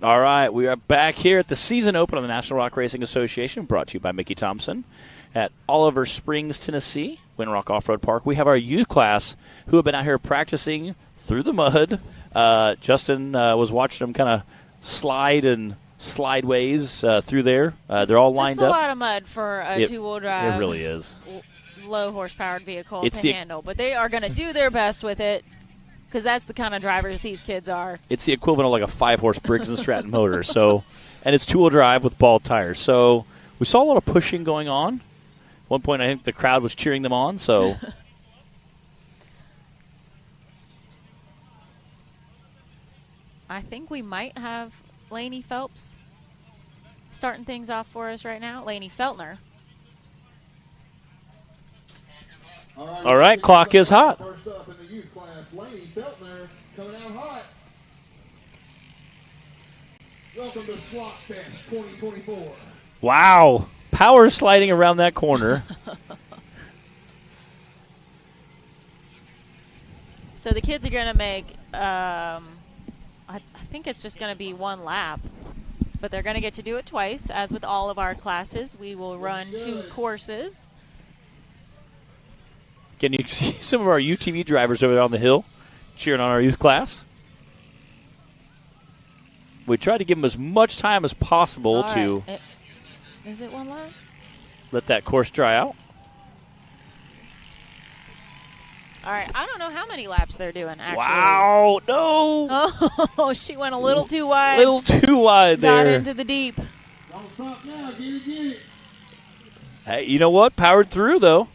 All right, we are back here at the season open of the National Rock Racing Association, brought to you by Mickey Thompson at Oliver Springs, Tennessee, Windrock Off-Road Park. We have our youth class who have been out here practicing through the mud. Justin was watching them kind of slide and slideways through there. They're all lined up. It's a lot of mud for a two-wheel drive. It really is. Low-horsepowered vehicle to handle, but they are going to do their best with it. Because that's the kind of drivers these kids are. It's the equivalent of like a 5-horse Briggs & Stratton motor. So, and it's two-wheel drive with ball tires. So we saw a lot of pushing going on. At one point, I think the crowd was cheering them on. So, I think we might have Lainey Phelps starting things off for us right now. Lainey Feltner. All right, clock is hot. First up in the youth class, Lainey Feltner coming out hot. Welcome to Slot Fest 2024. Wow. Power sliding around that corner. So the kids are going to make, I think it's just going to be one lap. But they're going to get to do it twice. As with all of our classes, we will run 2 courses. Can you see some of our UTV drivers over there on the hill cheering on our youth class? We tried to give them as much time as possible to Is it one lap? Let that course dry out. All right, I don't know how many laps they're doing, actually. Wow, no. Oh, she went a little too wide. A little too wide there. Got into the deep. Don't stop now, get it. Hey, you know what? Powered through, though.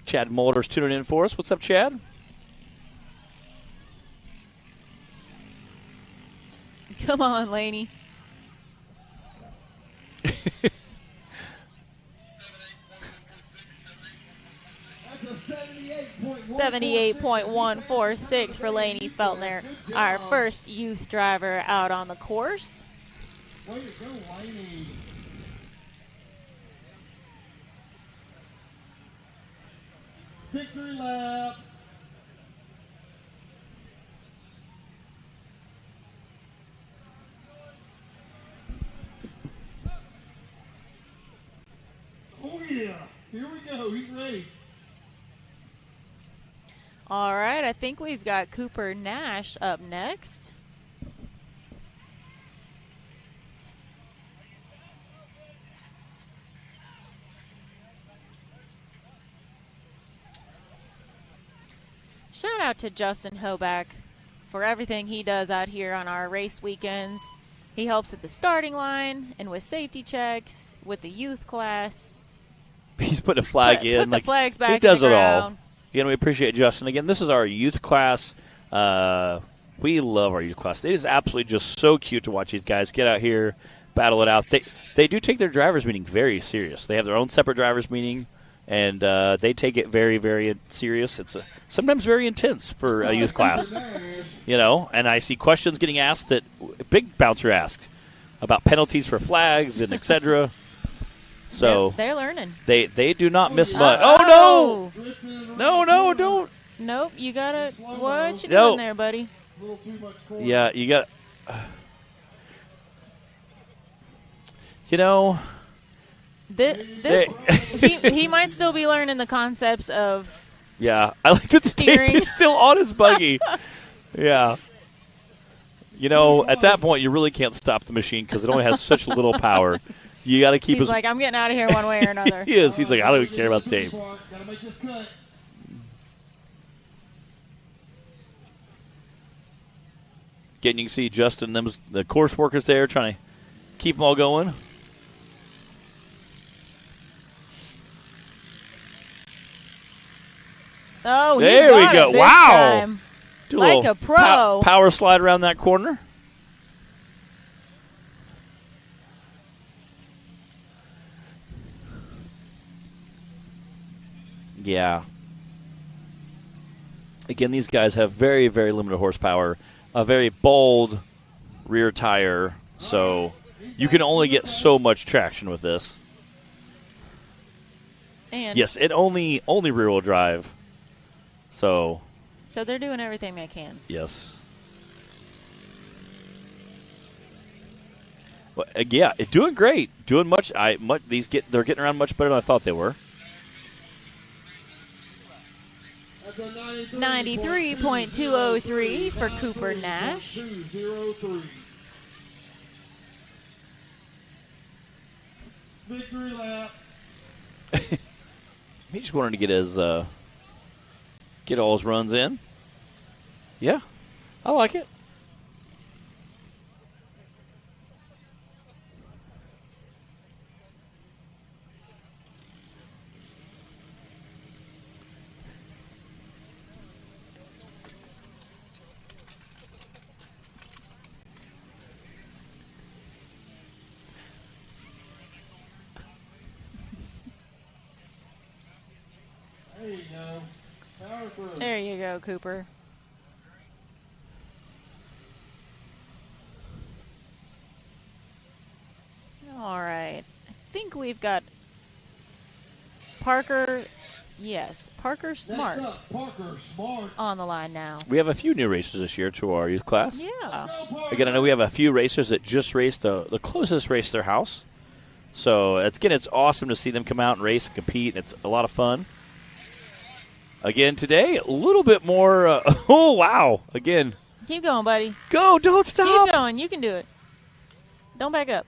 Chad Mulder's tuning in for us. What's up, Chad? Come on, Lainey. That's a 78.146 for Lainey Feltner, our first youth driver out on the course. Way to go, Lainey. Victory lap. Oh, yeah. Here we go. He's ready. All right, I think we've got Cooper Nash up next. Shout out to Justin Hoback for everything he does out here on our race weekends. He helps at the starting line and with safety checks, with the youth class. He's putting a flag in. Put the flags back He does in the it all. ground. Again, we appreciate Justin. Again, this is our youth class. We love our youth class. It is absolutely just so cute to watch these guys get out here, battle it out. They do take their drivers' meeting very serious. They have their own separate drivers' meeting. And they take it very, very serious. It's sometimes very intense for a youth class, you know. And I see questions getting asked that Big Bouncer asked about penalties for flags and etc. So they're learning. They do not miss much. Oh no, don't. Nope, you gotta. What you No. doing there, buddy? Yeah, you got. You know. He might still be learning the concepts of Yeah, I like that the tape is still on his buggy. Yeah. You know, at that point, you really can't stop the machine because it only has such little power. You got to keep He's like, I'm getting out of here one way or another. He is. He's like, I don't even care about the tape. Gotta make this cut. Again, you can see Justin, the course workers there, trying to keep them all going. Oh, there we go. Wow. Time. Do Like a pro. Power slide around that corner. Yeah. Again, these guys have very, very limited horsepower. A very bold rear tire, so you can only get so much traction with this. And yes, it only rear-wheel drive. So they're doing everything they can. yes. Well, yeah, doing great. Doing much. They're getting around much better than I thought they were. 93.203 for Cooper Nash. Victory lap. He just wanted to get all his runs in. Yeah, I like it. There you go. Power through. There you go, Cooper. All right. I think we've got Parker. Yes, Parker Smart Next up, Parker Smart. on the line now. We have a few new racers this year to our youth class. Yeah. Again, I know we have a few racers that just raced the closest race to their house. So, it's awesome to see them come out and race and compete. It's a lot of fun. Again, today, a little bit more. Oh, wow. Again. Keep going, buddy. Go. Don't stop. Keep going. You can do it. Don't back up.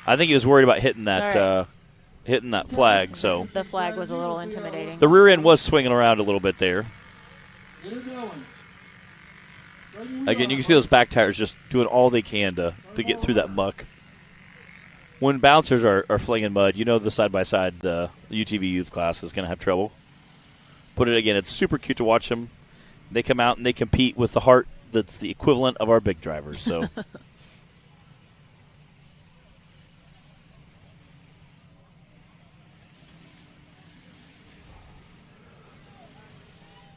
I think he was worried about hitting that Sorry. flag. So The flag was a little intimidating. the rear end was swinging around a little bit there. Get her going. Again, you can see those back tires just doing all they can to get through that muck. When bouncers are flinging mud, you know the side-by-side UTV youth class is going to have trouble. But again, it's super cute to watch them. They come out and they compete with the heart that's the equivalent of our big drivers. So,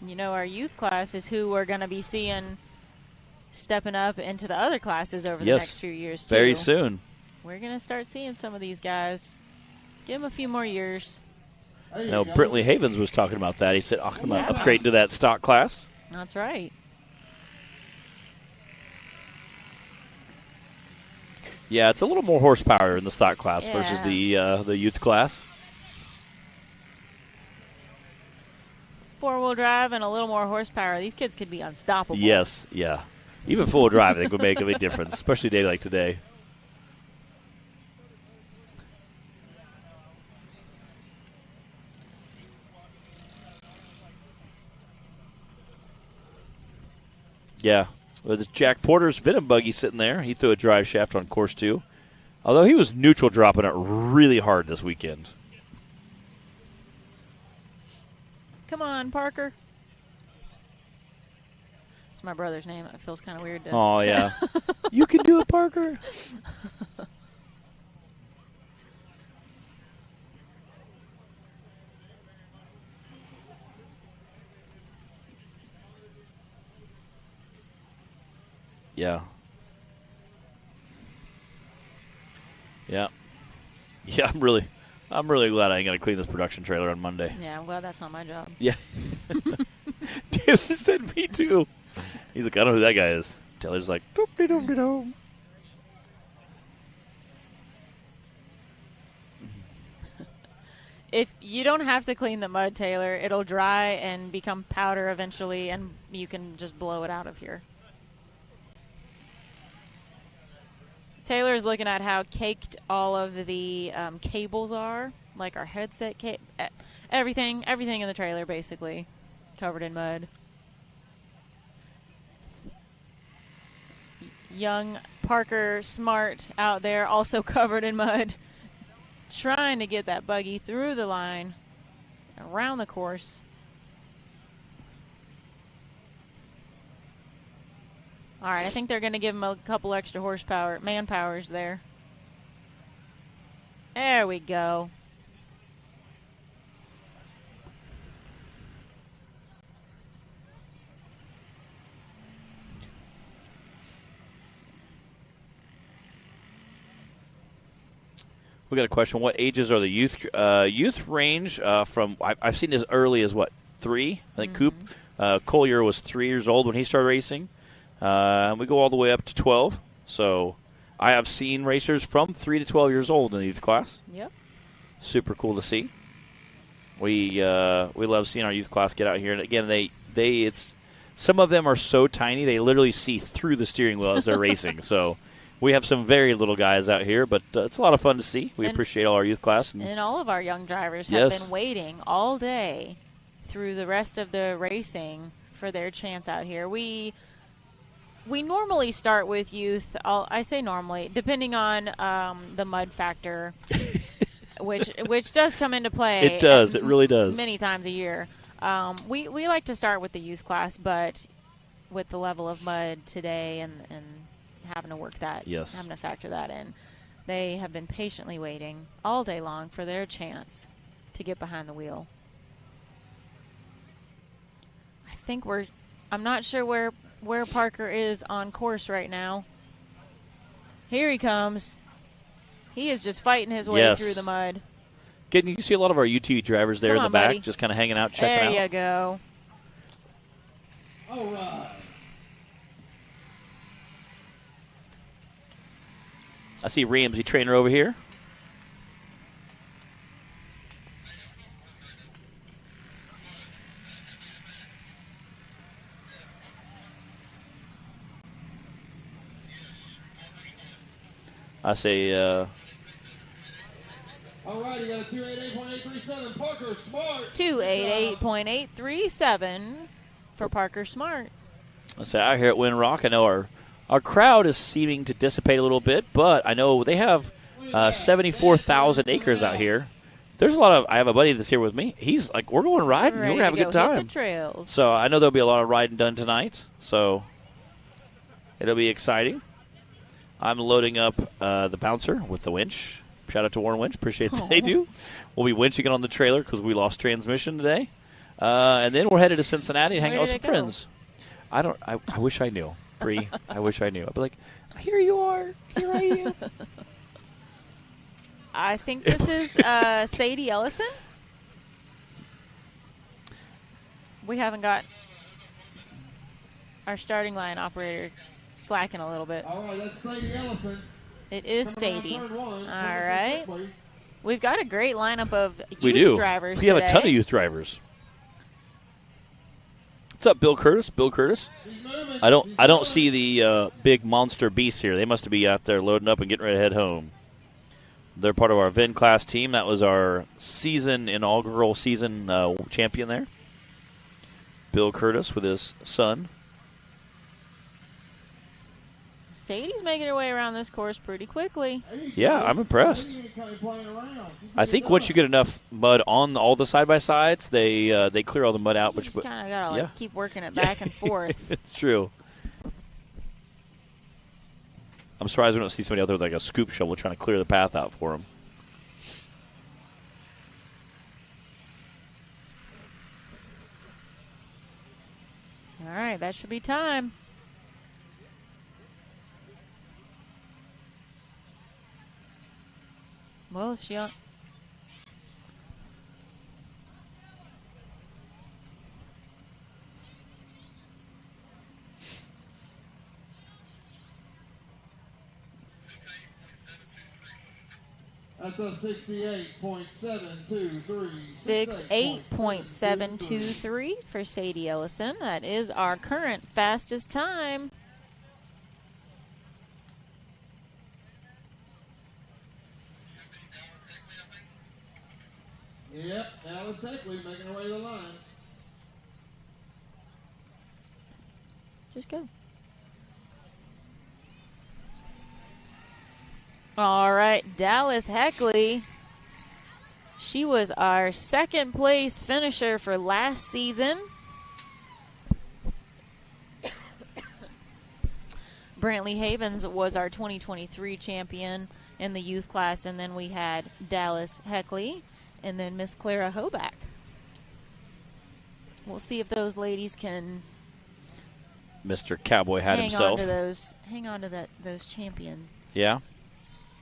You know, our youth class is who we're going to be seeing stepping up into the other classes over the yes, next few years, too. very soon. We're going to start seeing some of these guys. Give them a few more years. There You know, go. Brentley Havens was talking about that. He said, I'm going to upgrade to that stock class. That's right. Yeah, it's a little more horsepower in the stock class versus Yeah. the youth class. Four-wheel drive and a little more horsepower. These kids could be unstoppable. Yes, yeah. Even full drive, I think, would make a big difference, especially a day like today. Yeah. With Jack Porter's Venom buggy sitting there, he threw a drive shaft on course 2. Although he was neutral dropping it really hard this weekend. Come on, Parker. It's my brother's name. It feels kind of weird to Oh, say. yeah. You can do it, Parker. Yeah. Yeah. Yeah, I'm really glad I ain't got to clean this production trailer on Monday. Yeah, I'm glad that's not my job. Yeah. Taylor said me too. He's like, I don't know who that guy is. Taylor's like, doop-de-doop-de-doop. If you don't have to clean the mud, Taylor, it'll dry and become powder eventually, and you can just blow it out of here. Taylor's looking at how caked all of the cables are, like our headset, everything in the trailer basically covered in mud. Young Parker Smart out there also covered in mud, trying to get that buggy through the line, around the course. All right, I think they're going to give him a couple extra horsepower, man-powers there. There we go. We got a question. What ages are the youth? Youth range from I've seen as early as what 3. I think Coop Collier was 3 years old when he started racing. We go all the way up to 12. So I have seen racers from 3 to 12 years old in the youth class. Yep. Super cool to see. We love seeing our youth class get out here, and again, it's some of them are so tiny they literally see through the steering wheel as they're racing. So we have some very little guys out here, but it's a lot of fun to see. We appreciate all our youth class, and all of our young drivers have been waiting all day through the rest of the racing for their chance out here. We normally start with youth. I say normally, depending on the mud factor. Which does come into play. It does. It really does. Many times a year. We like to start with the youth class, but with the level of mud today and having to work that, having to factor that in, they have been patiently waiting all day long for their chance to get behind the wheel. I think I'm not sure where Parker is on course right now. Here he comes. He is just fighting his way through the mud. You can see a lot of our UTV drivers there in the back, just kind of hanging out, checking out. There you go. All right. I see Ramsey Trainer over here. I say... All right, you got a 288.837, Parker Smart. 288.837 for Parker Smart. I say out here at Windrock, I know our crowd is seeming to dissipate a little bit, but I know they have 74,000 acres out here. There's a lot of. I have a buddy that's here with me. He's like, we're going riding. We're gonna have a good time. Hit the trails. So I know there'll be a lot of riding done tonight. So it'll be exciting. I'm loading up the bouncer with the winch. Shout out to Warren Winch. Appreciate what they do. We'll be winching it on the trailer because we lost transmission today. And then we're headed to Cincinnati to hang out with some friends. I wish I knew. Bree, I wish I knew. I'd be like, here you are. Here I am. I think this is Sadie Ellison. We haven't got our starting line operator slacking a little bit. All right, that's Sadie Ellison. It is Sadie. All right. We've got a great lineup of youth drivers We have today. a ton of youth drivers. What's up, Bill Curtis? Bill Curtis? I don't see the big monster beasts here. They must be out there loading up and getting ready to head home. They're part of our VIN class team. That was our inaugural season champion there. Bill Curtis with his son. Sadie's making her way around this course pretty quickly. Yeah, I'm impressed. I think once you get enough mud on all the side-by-sides, they clear all the mud out. You just kind of got to keep working it back and forth. It's true. I'm surprised we don't see somebody out there with like a scoop shovel trying to clear the path out for them. All right, that should be time. Well, she on. That's a 68.723. 68.723 for Sadie Ellison. That is our current fastest time. Yep, Alice Heckley making her way to the line. Just go. All right, Dallas Heckley. She was our second place finisher for last season. Brantley Havens was our 2023 champion in the youth class, and then we had Dallas Heckley and then Miss Clara Hoback. We'll see if those ladies can Mr. Cowboy had himself. Hang on to those champion Yeah.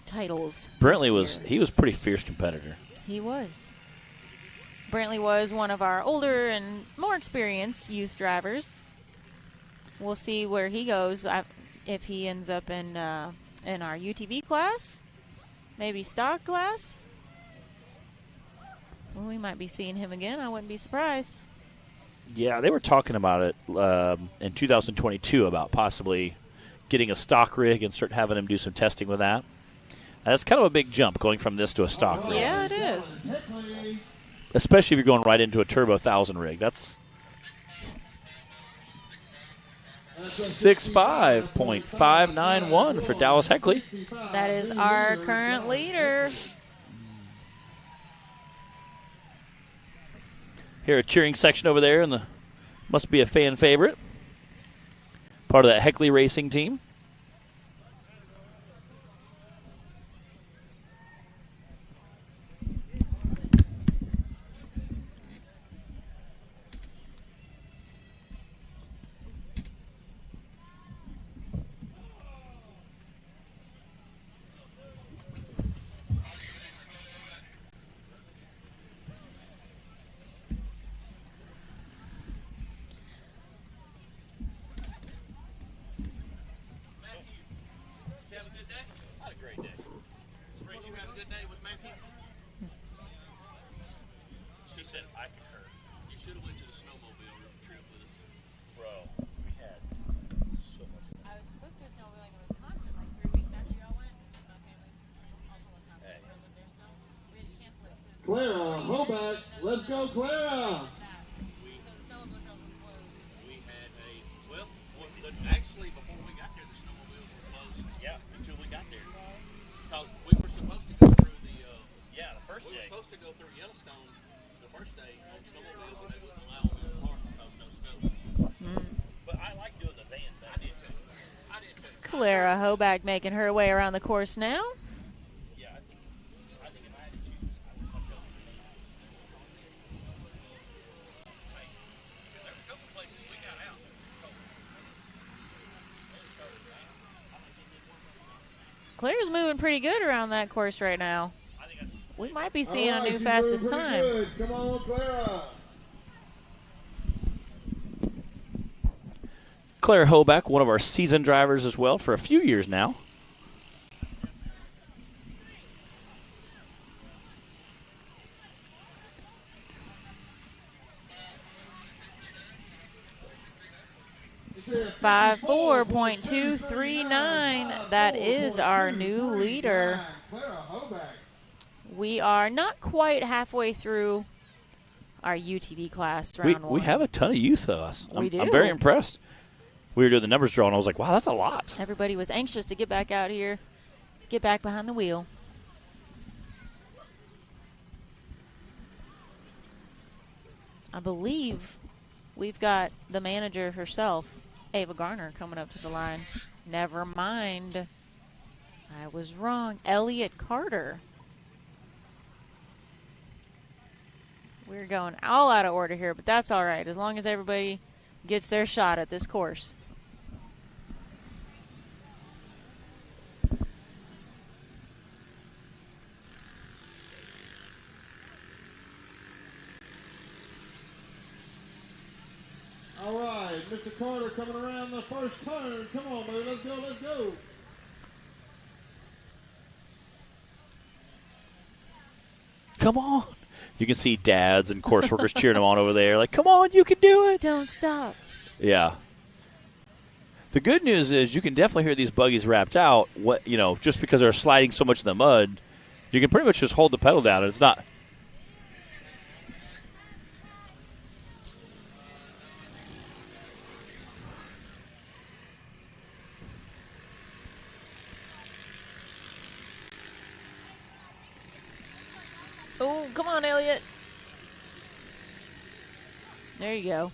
titles. Brantley this year. he was pretty fierce competitor. He was. Brantley was one of our older and more experienced youth drivers. We'll see where he goes if he ends up in our UTV class, maybe stock class. Well, we might be seeing him again. I wouldn't be surprised. Yeah, they were talking about it in 2022 about possibly getting a stock rig and start having him do some testing with that. That's kind of a big jump going from this to a stock rig. Yeah, it is. Especially if you're going right into a turbo 1000 rig. That's 65.591 for Dallas Heckley. That is our current leader. Here, a cheering section over there, and must be a fan favorite. Part of that Heckley racing team. Clara Hoback, let's go, Clara! Actually, before we got there, the snowmobiles were closed. Yeah, until we got there. Because we were supposed to go through the first day. We were supposed to go through Yellowstone the first day on snowmobiles, and they wouldn't allow them in the park because no snow. But I like doing the van thing. I did too. Clara Hoback making her way around the course now. Yeah, I think if I had to choose, I would go. There's a couple places we got out. Claire's moving pretty good around that course right now. We might be seeing a new fastest time. Good. Come on, Clara! Claire Hoback, one of our seasoned drivers as well for a few years now. Five 4.239. That is our new leader. Clara Hoback. We are not quite halfway through our UTV class round one. We have a ton of youth of us. We do. I'm very impressed. We were doing the numbers draw, and I was like, wow, that's a lot. Everybody was anxious to get back out here, get back behind the wheel. I believe we've got the manager herself, Ava Garner, coming up to the line. Never mind. I was wrong. Elliot Carter. We're going all out of order here, but that's all right, as long as everybody gets their shot at this course. All right, Mr. Carter coming around the first turn. Come on, baby, let's go, let's go. Come on. You can see dads and course workers cheering them on over there. Like, come on, you can do it. Don't stop. Yeah. The good news is you can definitely hear these buggies wrapped out. Just because they're sliding so much in the mud, you can pretty much just hold the pedal down, and it's not. Oh, come on, Elliot. There you go.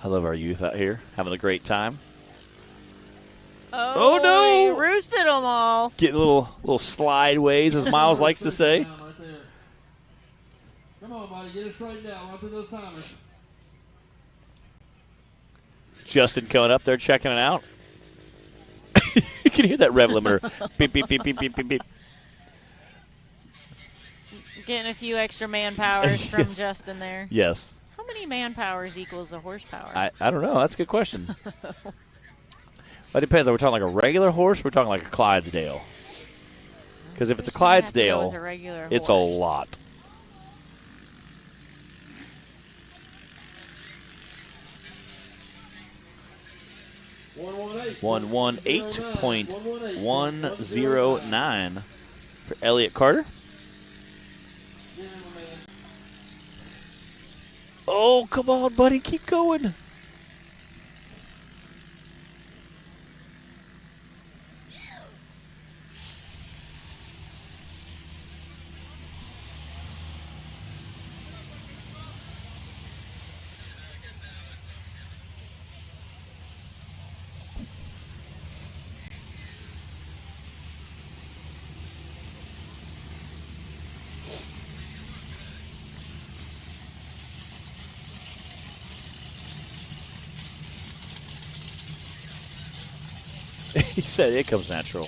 I love our youth out here having a great time. Oh, no! He roosted them all. Getting little slideways, as Miles likes to say. Right there. Come on, buddy, get it straightened out. Run through those timers. Justin coming up there checking it out. You can hear that rev limiter. Beep, beep, beep, beep, beep, beep, beep. Getting a few extra man powers from Justin there. Yes. How many man powers equals a horsepower? I don't know. That's a good question. Well, it depends. Are we talking like a regular horse or are we talking like a Clydesdale? Because if it's a Clydesdale, it's a lot. One 118.109 for Elliott Carter. Oh, come on, buddy. Keep going. He said it comes natural.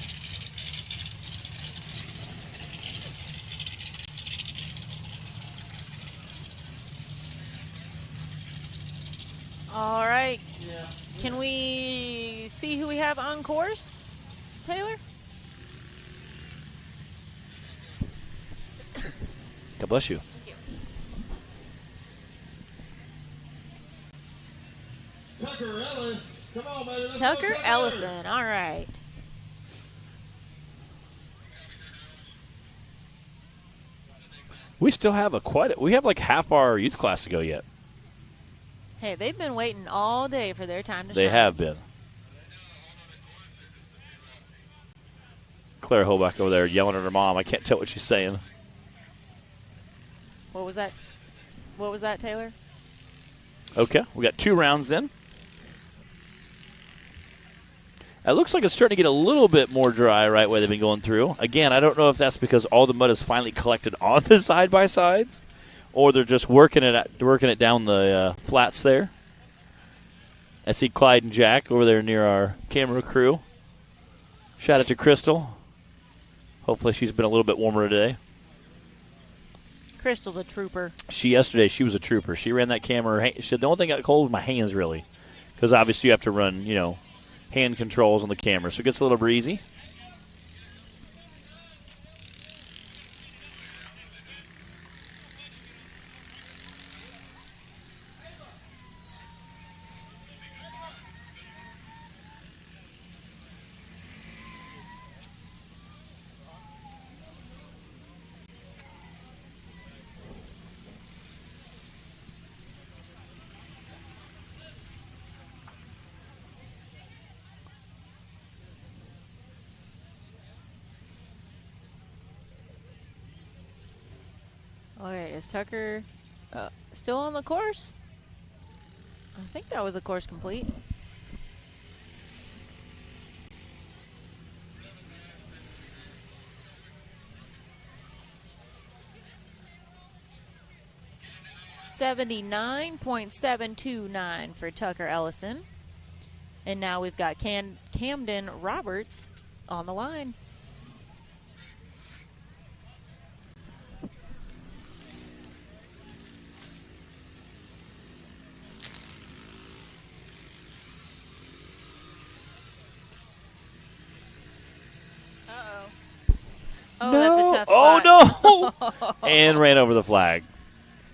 All right. Yeah. Can we see who we have on course, Taylor? God bless you. Tucker Ellis. Come on, baby. Let's Tucker go, Ellison. All right. We still have we have like half our youth class to go yet. Hey, they've been waiting all day for their time to They shine. have been. Claire Hoback over there yelling at her mom. I can't tell what she's saying. What was that? What was that, Taylor? Okay, we got 2 rounds in. It looks like it's starting to get a little bit more dry right where they've been going through. Again, I don't know if that's because all the mud is finally collected on the side-by-sides or they're just working it down the flats there. I see Clyde and Jack over there near our camera crew. Shout out to Crystal. Hopefully she's been a little bit warmer today. Crystal's a trooper. Yesterday she was a trooper. She ran that camera. She said the only thing that got cold was my hands, really, because obviously you have to run, hand controls on the camera, so it gets a little breezy. Okay, is Tucker still on the course? I think that was a course complete. $79.729 for Tucker Ellison. And now we've got Camden Roberts on the line. Oh, no. that's a tough spot. No. And ran over the flag.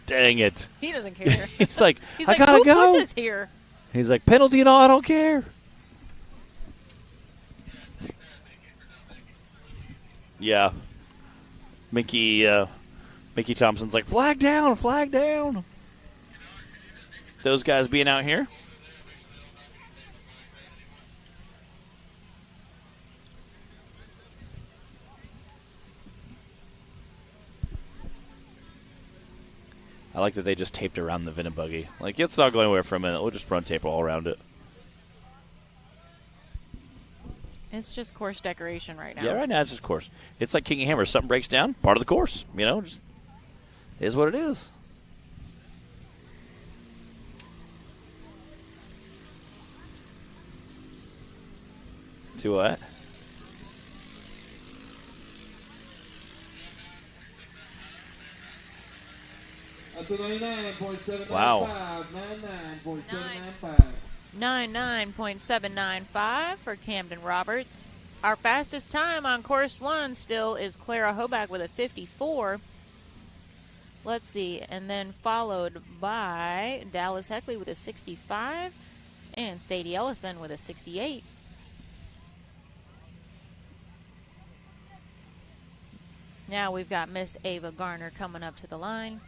Dang it. He doesn't care. He's like, He's I like, gotta who go. put this here? He's like, penalty and all, I don't care. Yeah. Mickey Thompson's like, flag down, flag down. Those guys being out here. I like that they just taped around the Venom buggy. Like, it's not going anywhere for a minute. We'll just run tape all around it. It's just course decoration right now. Yeah, right now it's just course. It's like King of Hammers. Something breaks down, part of the course. You know, just is what it is. To what? That's a 99.795. Wow. 99.795. 99.795 for Camden Roberts. Our fastest time on course 1 still is Clara Hoback with a 54. Let's see, and then followed by Dallas Heckley with a 65 and Sadie Ellison with a 68. Now we've got Miss Ava Garner coming up to the line.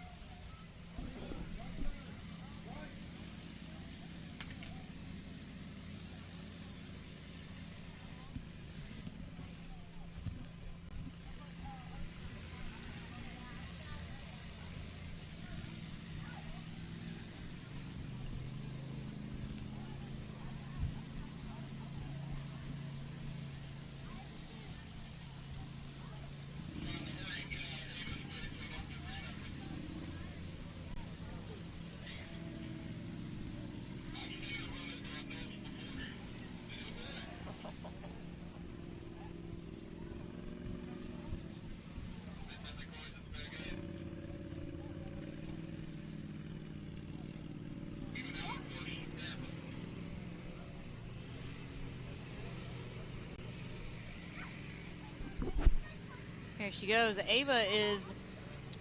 Here she goes. Ava is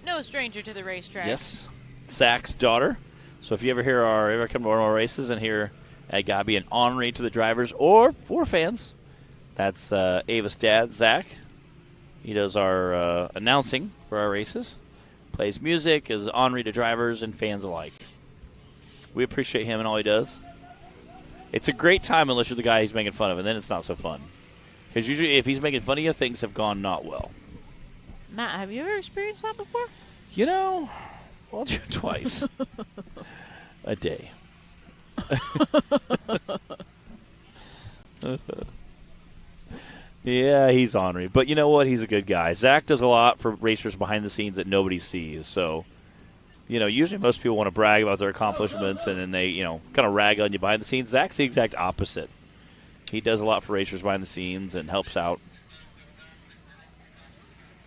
no stranger to the racetrack. Yes. Zach's daughter. So if you ever come to one of our races and hear a guy be an honorary to the drivers or for fans, that's Ava's dad, Zach. He does our announcing for our races. Plays music, is honorary to drivers and fans alike. We appreciate him and all he does. It's a great time unless you're the guy he's making fun of, and then it's not so fun. Because usually if he's making fun of you, things have gone not well. Matt, have you ever experienced that before? You know, once or twice a day. Yeah, he's ornery. But you know what? He's a good guy. Zach does a lot for racers behind the scenes that nobody sees. So, you know, usually most people want to brag about their accomplishments and then they, you know, kind of rag on you behind the scenes. Zach's the exact opposite. He does a lot for racers behind the scenes and helps out.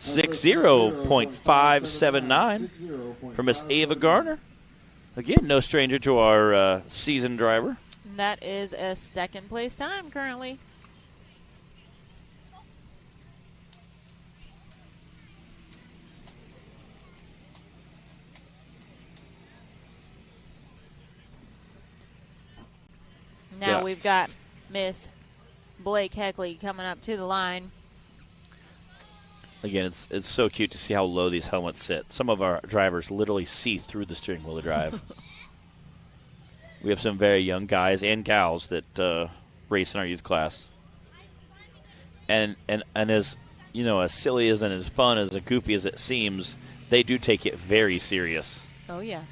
60.579 for Miss Ava Garner. Again, no stranger to our seasoned driver. That is a second place time currently. Now we've got Miss Blake Heckley coming up to the line. Again, it's so cute to see how low these helmets sit. Some of our drivers literally see through the steering wheel to drive. We have some very young guys and gals that race in our youth class. And as you know, as silly as and as fun as goofy as it seems, they do take it very serious. Oh yeah.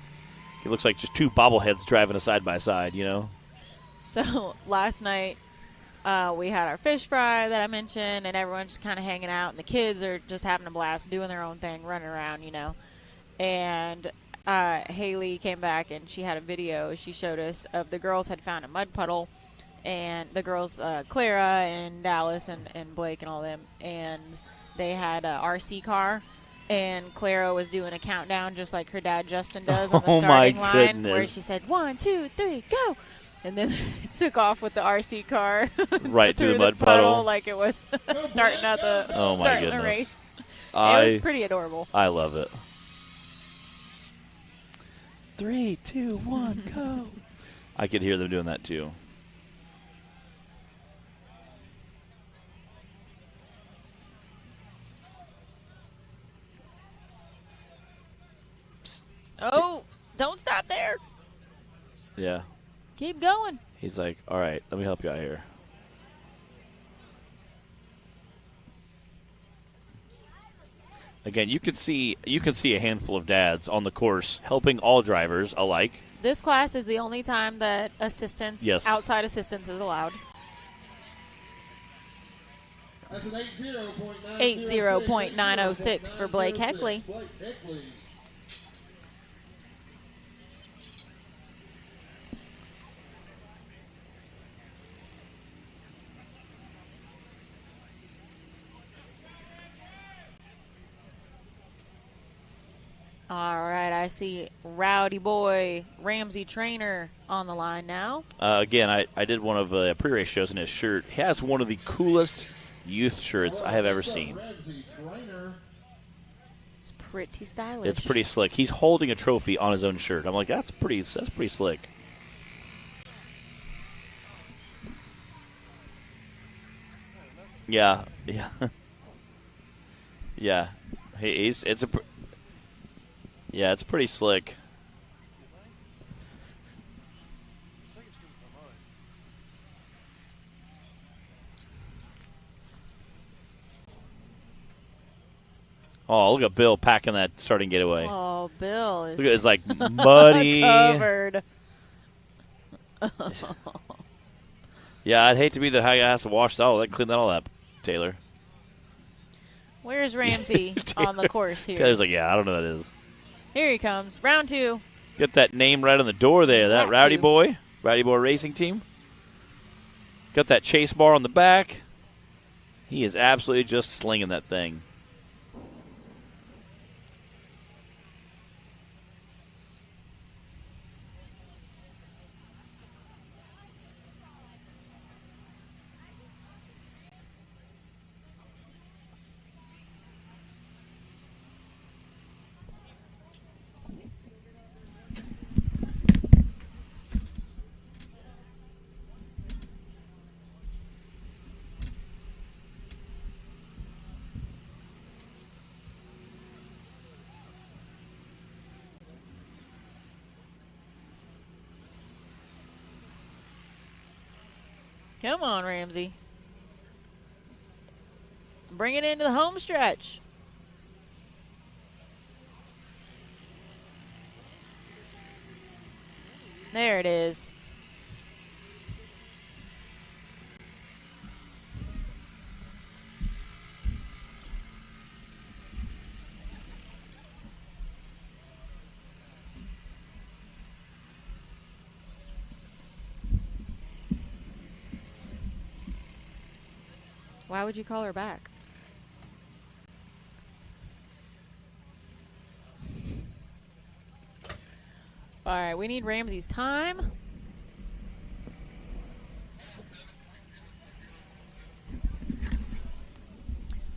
It looks like just two bobbleheads driving a side by side, you know. So last night we had our fish fry that I mentioned, and everyone's just kind of hanging out, and the kids are just having a blast, doing their own thing, running around, you know. And Haley came back, and she had a video she showed us of the girls had found a mud puddle, and the girls, Clara and Dallas and Blake and all them, and they had a RC car, and Clara was doing a countdown just like her dad Justin does on the starting line, where she said, 1, 2, 3, go! And then it took off with the RC car right through the mud puddle like it was starting out the the race. It was pretty adorable. I love it. 3, 2, 1, go! I could hear them doing that too. Oh, don't stop there. Yeah. Keep going. He's like, all right, let me help you out here. Again, you can see a handful of dads on the course helping all drivers alike. This class is the only time that assistance, outside assistance, is allowed. That's an 80.906 for Blake Heckley. All right, I see Rowdy Boy Ramsey Trainer on the line now. Again, I did one of the pre-race shows in his shirt. He has one of the coolest youth shirts I have ever seen. It's pretty stylish. It's pretty slick. He's holding a trophy on his own shirt. I'm like, that's pretty slick. Yeah. Yeah. It's pretty slick. Oh, look at Bill packing that starting getaway. Oh, Bill is look at it's like muddy. covered. Yeah, I'd hate to be the guy that has to wash that. They clean that all up, Taylor. Where's Ramsey on the course here? Taylor's like, yeah, I don't know what that is. Here he comes. Round 2. Get that name right on the door there. That Rowdy Boy Racing Team. Got that chase bar on the back. He is absolutely just slinging that thing. Come on, Ramsey. Bring it into the home stretch. There it is. Why would you call her back? All right, we need Ramsey's time.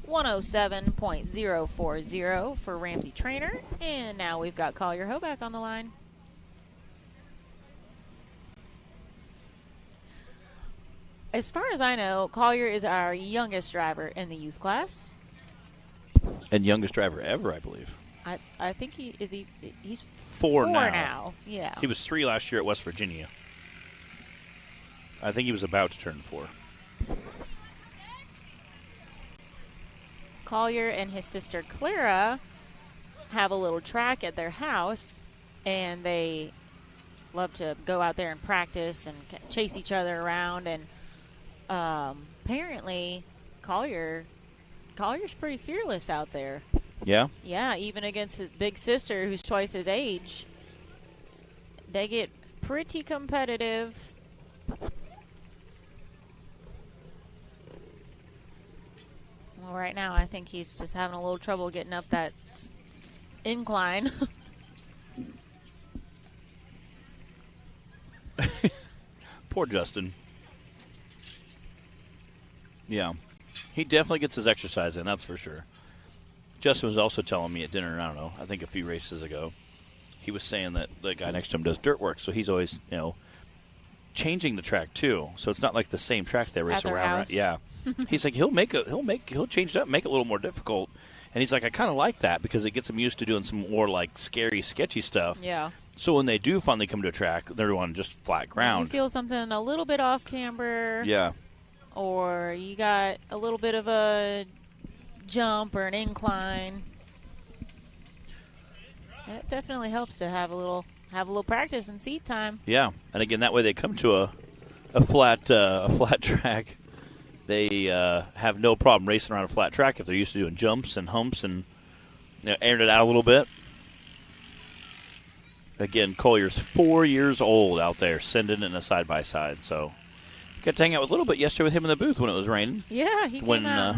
.07040 for Ramsey Trainer. And now we've got Collier Hoback on the line. As far as I know, Collier is our youngest driver in the youth class. And youngest driver ever, I believe. I think he's four now. now. Yeah. He was 3 last year at West Virginia. I think he was about to turn 4. Collier and his sister Clara have a little track at their house, and they love to go out there and practice and chase each other around. And apparently, Collier's pretty fearless out there. Yeah? Yeah, even against his big sister, who's twice his age. They get pretty competitive. Well, right now, I think he's just having a little trouble getting up that incline. Poor Justin. Yeah. He definitely gets his exercise in, that's for sure. Justin was also telling me at dinner, I don't know, I think a few races ago, he was saying that the guy next to him does dirt work, so he's always, changing the track too. So it's not like the same track they race around. Right? Yeah. He's like, he'll change it up, make it a little more difficult. And he's like, I kind of like that because it gets him used to doing some more like scary, sketchy stuff. Yeah. So when they do finally come to a track, they're on just flat ground. You feel something a little bit off camber. Yeah. Or you got a little bit of a jump or an incline. It definitely helps to have a little practice and seat time. Yeah, and again, that way they come to a flat track. They have no problem racing around a flat track if they're used to doing jumps and humps and airing it out a little bit. Again, Collier's 4 years old out there, sending in a side-by-side. So got to hang out a little bit yesterday with him in the booth when it was raining. Yeah, he came out.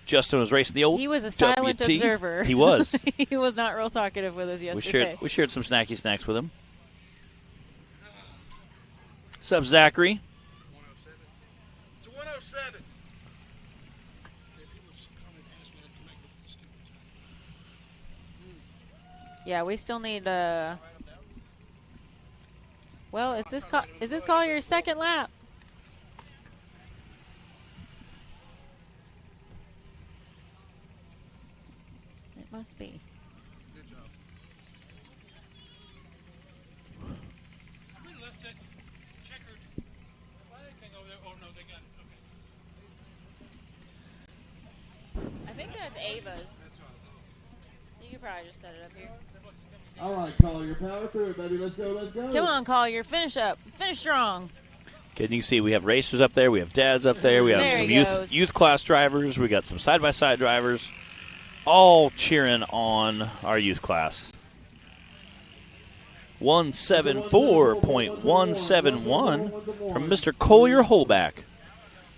Justin was racing the old He was a silent WT. observer. He was. He was not real talkative with us yesterday. We shared some snacky snacks with him. What's up, Zachary? 107. It's a 107. Yeah, we still need well, is this Collier's second lap? It must be. Good job. Somebody left that checkered flag thing over there. Oh, no, they got it. Okay. I think that's Ava's. You could probably just set it up here. All right, Collier, power through it, baby. Let's go, let's go. Come on, Collier, finish up. Finish strong. Can you see we have racers up there, we have dads up there, we have There some he goes. youth class drivers, we got some side-by-side drivers, all cheering on our youth class. 174.171 from Mr. Collier Holback,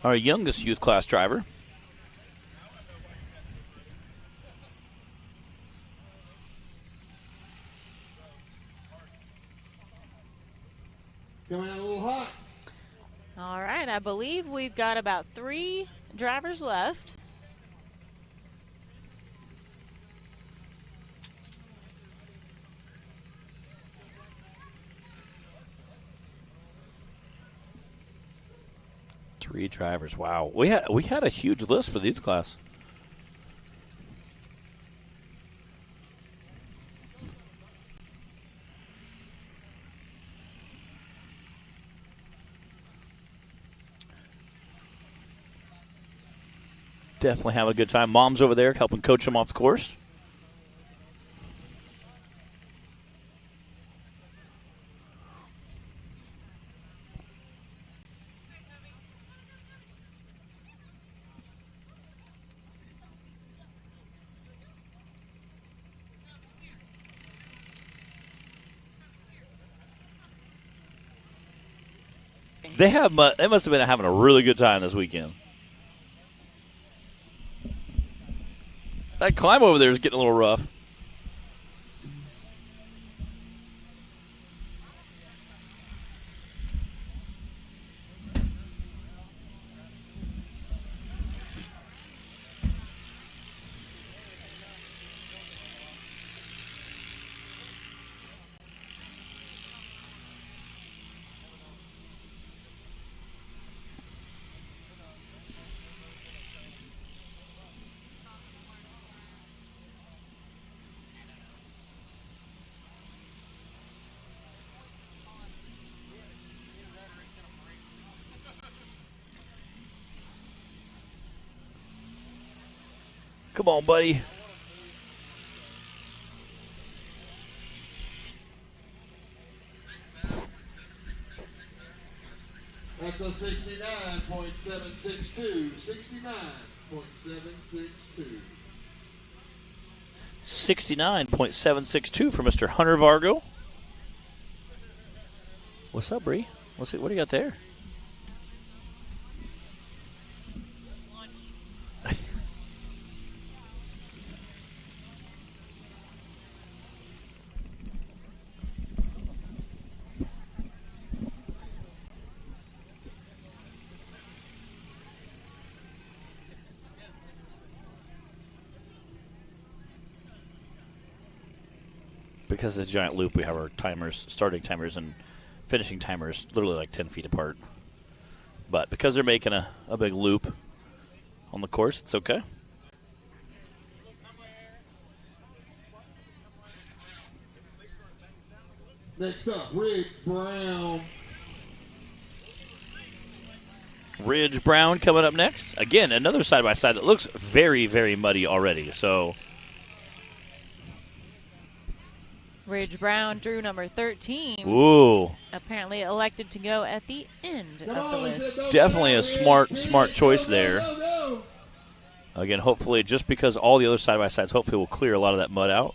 our youngest youth class driver. Coming out a little hot. All right, I believe we've got about 3 drivers left. Three drivers. Wow. We had a huge list for the youth class. Definitely have a good time. Mom's over there helping coach them off the course. They must have been having a really good time this weekend. That climb over there is getting a little rough. Come on, buddy. That's a 69.762. 69.762. 69.762 for Mr. Hunter Vargo. What's up, Bree? What do you got there? Because of the giant loop, we have our timers, starting timers and finishing timers, literally like 10 feet apart. But because they're making a big loop on the course, it's okay. Next up, Rick Brown. Ridge Brown coming up next. Again, another side-by-side that looks very, very muddy already. So Ridge Brown drew number 13. Ooh. Apparently elected to go at the end of the list. Definitely a smart choice there. Again, hopefully, just because all the other side-by-sides, hopefully will clear a lot of that mud out.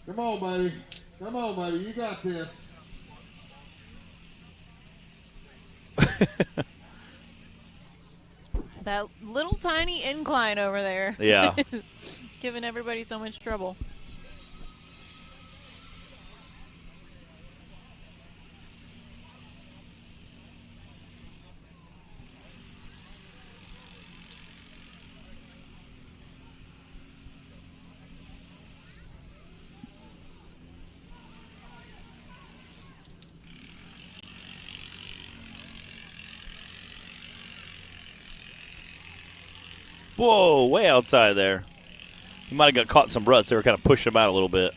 Come on, buddy. Come on, buddy. You got this. That little tiny incline over there. Yeah. Giving everybody so much trouble. Whoa, way outside there. He might have got caught in some ruts. They were kind of pushing him out a little bit.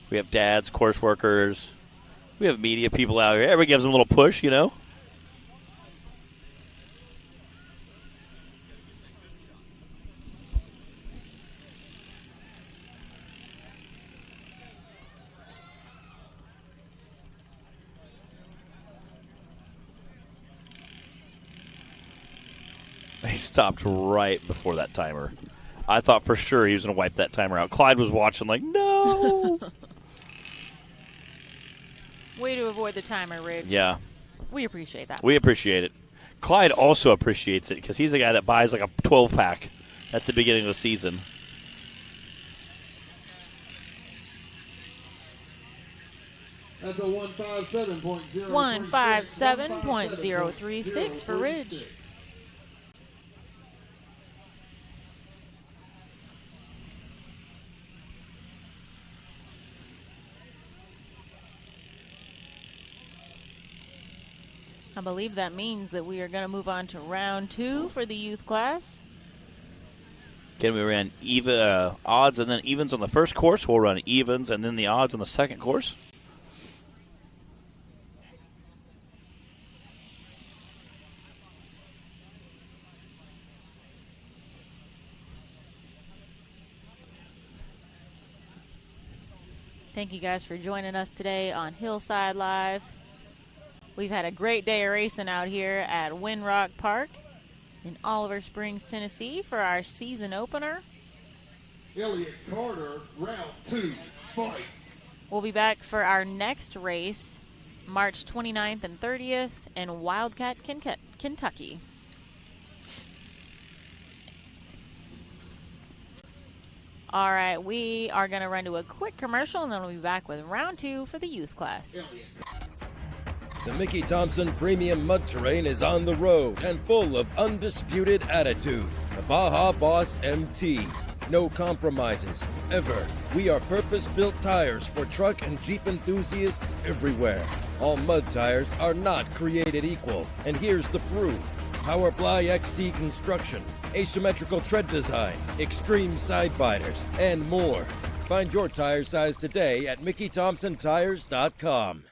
We have dads, course workers. We have media people out here. Everybody gives them a little push, you know. He stopped right before that timer. I thought for sure he was going to wipe that timer out. Clyde was watching like, no. Way to avoid the timer, Ridge. Yeah. We appreciate that. We appreciate it. Clyde also appreciates it because he's the guy that buys like a 12-pack at the beginning of the season. That's a 157.036. 157.036 for Ridge. I believe that means that we are going to move on to round 2 for the youth class. Again, we ran odds and then evens on the first course. We'll run evens and then the odds on the second course. Thank you guys for joining us today on Hillside Live. We've had a great day of racing out here at Windrock Park in Oliver Springs, Tennessee for our season opener. Elliott Carter, round 2, fight. We'll be back for our next race, March 29th and 30th in Wildcat, Kentucky. All right, we are going to run to a quick commercial, and then we'll be back with round 2 for the youth class. The Mickey Thompson Premium Mud Terrain is on the road and full of undisputed attitude. The Baja Boss MT. No compromises, ever. We are purpose-built tires for truck and Jeep enthusiasts everywhere. All mud tires are not created equal, and here's the proof. Powerfly XT construction, asymmetrical tread design, extreme side biters, and more. Find your tire size today at MickeyThompsonTires.com.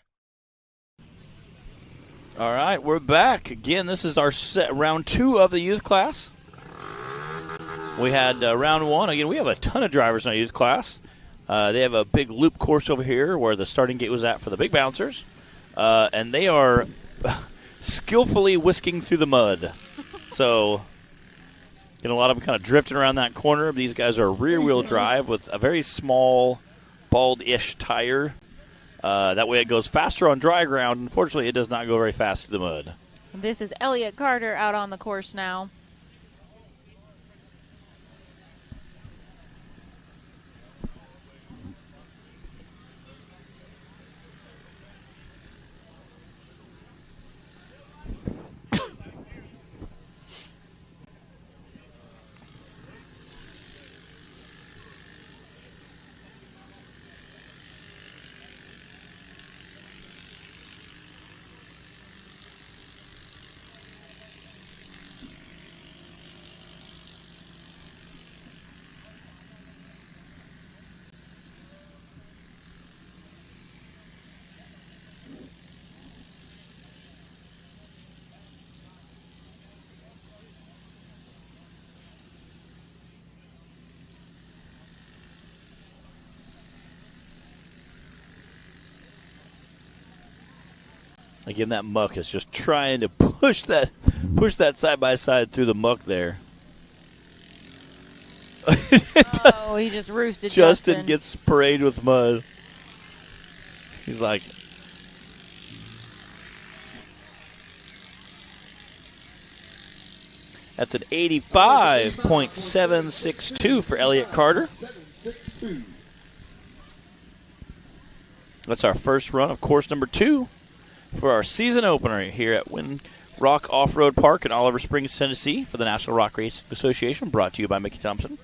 All right, we're back. Again, this is our round 2 of the youth class. We had round 1. Again, we have a ton of drivers in our youth class. They have a big loop course over here where the starting gate was at for the big bouncers. And they are skillfully whisking through the mud. So, a lot of them kind of drifting around that corner. These guys are rear-wheel drive with a very small, bald-ish tire. That way it goes faster on dry ground. Unfortunately, it does not go very fast through the mud. This is Elliott Carter out on the course now. Again, that muck is just trying to push that side by side through the muck there. Oh, he just roosted Justin. Justin gets sprayed with mud. He's like, that's an 85.762 for Elliott Carter. 762. That's our first run of course number 2 for our season opener here at Windrock Off-Road Park in Oliver Springs, Tennessee for the National Rock Racing Association, brought to you by Mickey Thompson.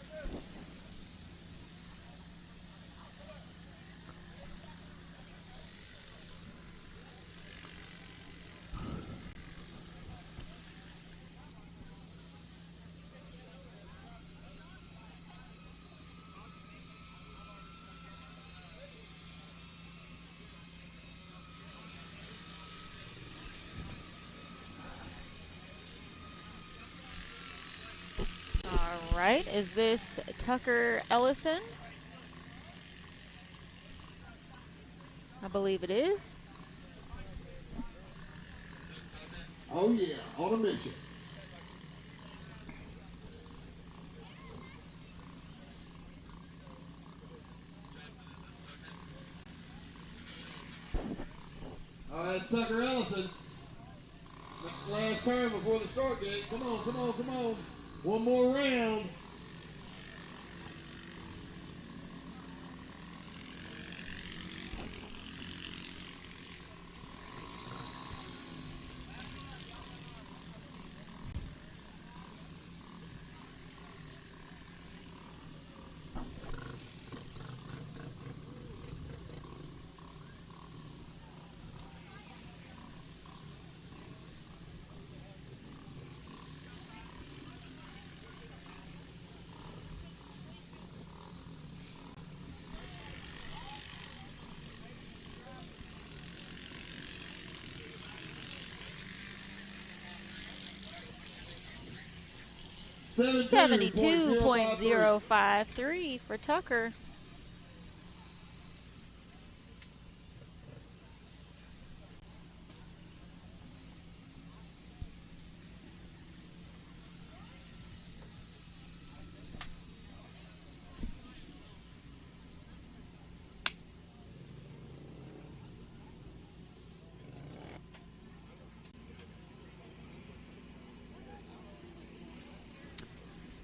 All right, is this Tucker Ellison? I believe it is. Oh, yeah, on a mission. All right, it's Tucker Ellison. Last turn before the start gate. Come on, come on, come on. One more round. $72.053 for Tucker.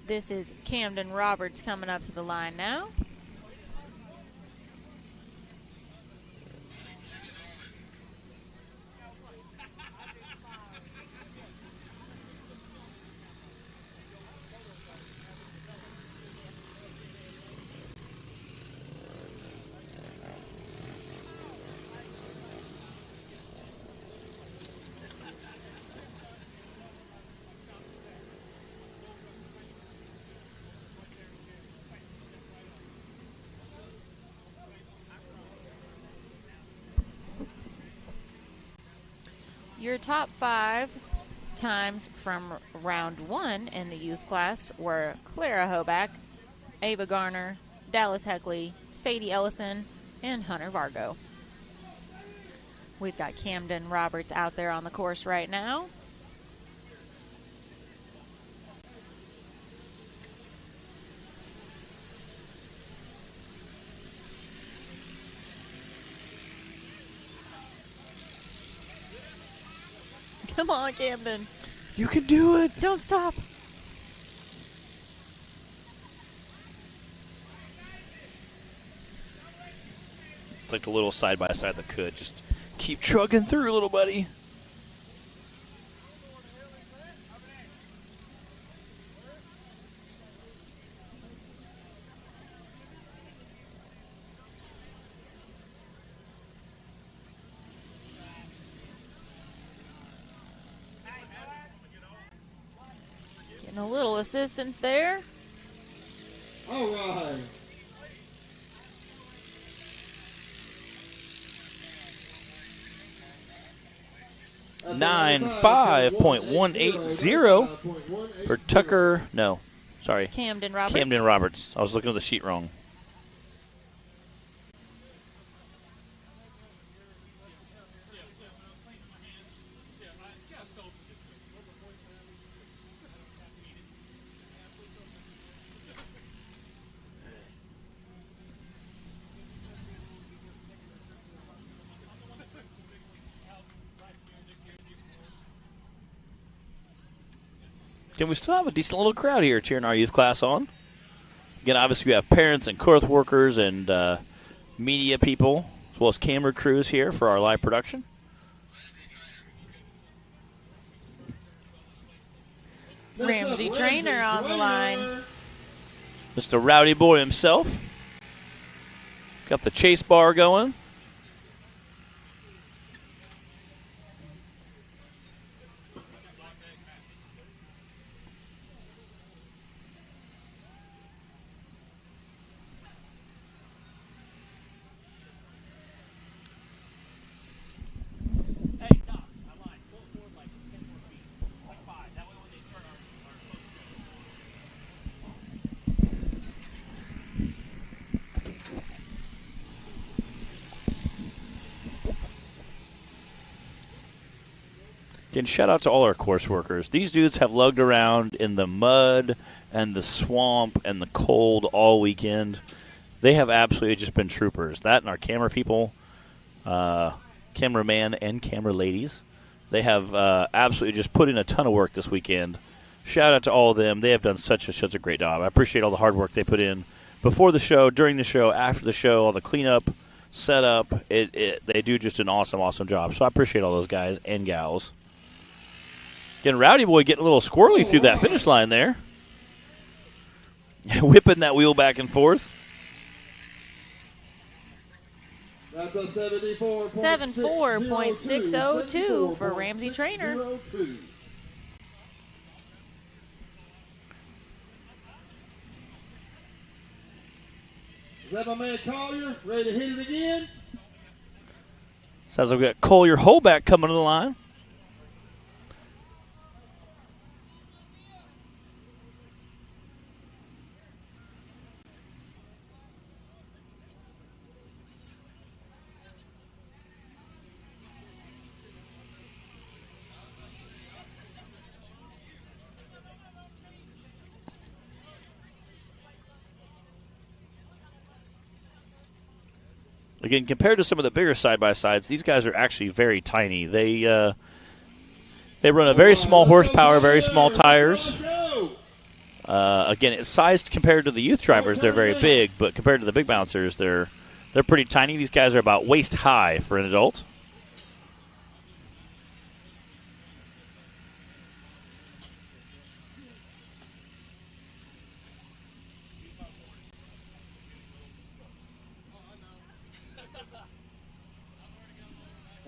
This is Camden Roberts coming up to the line now. Your top 5 times from round 1 in the youth class were Clara Hoback, Ava Garner, Dallas Heckley, Sadie Ellison, and Hunter Vargo. We've got Camden Roberts out there on the course right now. Come on, Camden. You can do it. Don't stop. It's like the little side-by-side that could. Just keep chugging through, little buddy. Getting a little assistance there. All right. $95.180 for Tucker. No, sorry. Camden Roberts. Camden Roberts. I was looking at the sheet wrong. Again, we still have a decent little crowd here cheering our youth class on. Again, obviously we have parents and course workers and media people, as well as camera crews here for our live production. Ramsey Trainer on the line. Mr. Rowdy Boy himself. Got the chase bar going. Again, shout out to all our course workers. These dudes have lugged around in the mud and the swamp and the cold all weekend. They have absolutely just been troopers. That and our camera people, cameraman and camera ladies, they have absolutely just put in a ton of work this weekend. Shout out to all of them. They have done such a great job. I appreciate all the hard work they put in before the show, during the show, after the show, all the cleanup, setup. They do just an awesome job. So I appreciate all those guys and gals. Again, Rowdy Boy getting a little squirrely through that finish line there. Whipping that wheel back and forth. That's a 74.602 for Ramsey Trainer. Is that my man Collier ready to hit it again? Sounds like we got Collier Holback coming to the line. Again, compared to some of the bigger side-by-sides, these guys are actually very tiny. They run a very small horsepower, very small tires. Again, it's sized compared to the youth drivers. They're very big, but compared to the big bouncers, they're pretty tiny. These guys are about waist high for an adult.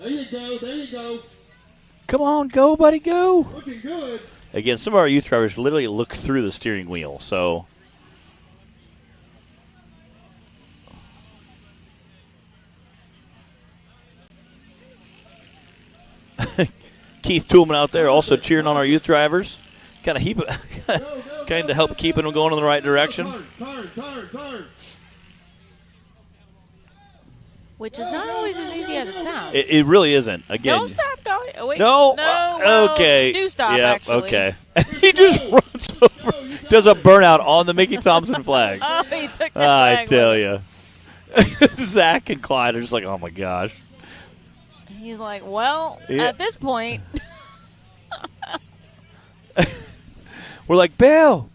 There you go, there you go. Come on, go, buddy, go. Looking good. Again, some of our youth drivers literally look through the steering wheel, so. Keith Toolman out there also cheering on our youth drivers. Kind of help keeping them going in the right direction. Turn. Which is not always as easy as it sounds. It really isn't. Again, Don't stop going. Oh, wait. No. Well, Okay. Do stop, yeah, actually. Okay. He just runs over, does a burnout on the Mickey Thompson flag. Oh, he took the flag. I tell you. Zach and Clyde are just like, oh, my gosh. He's like, well, Yeah. at this point. We're like, Bill.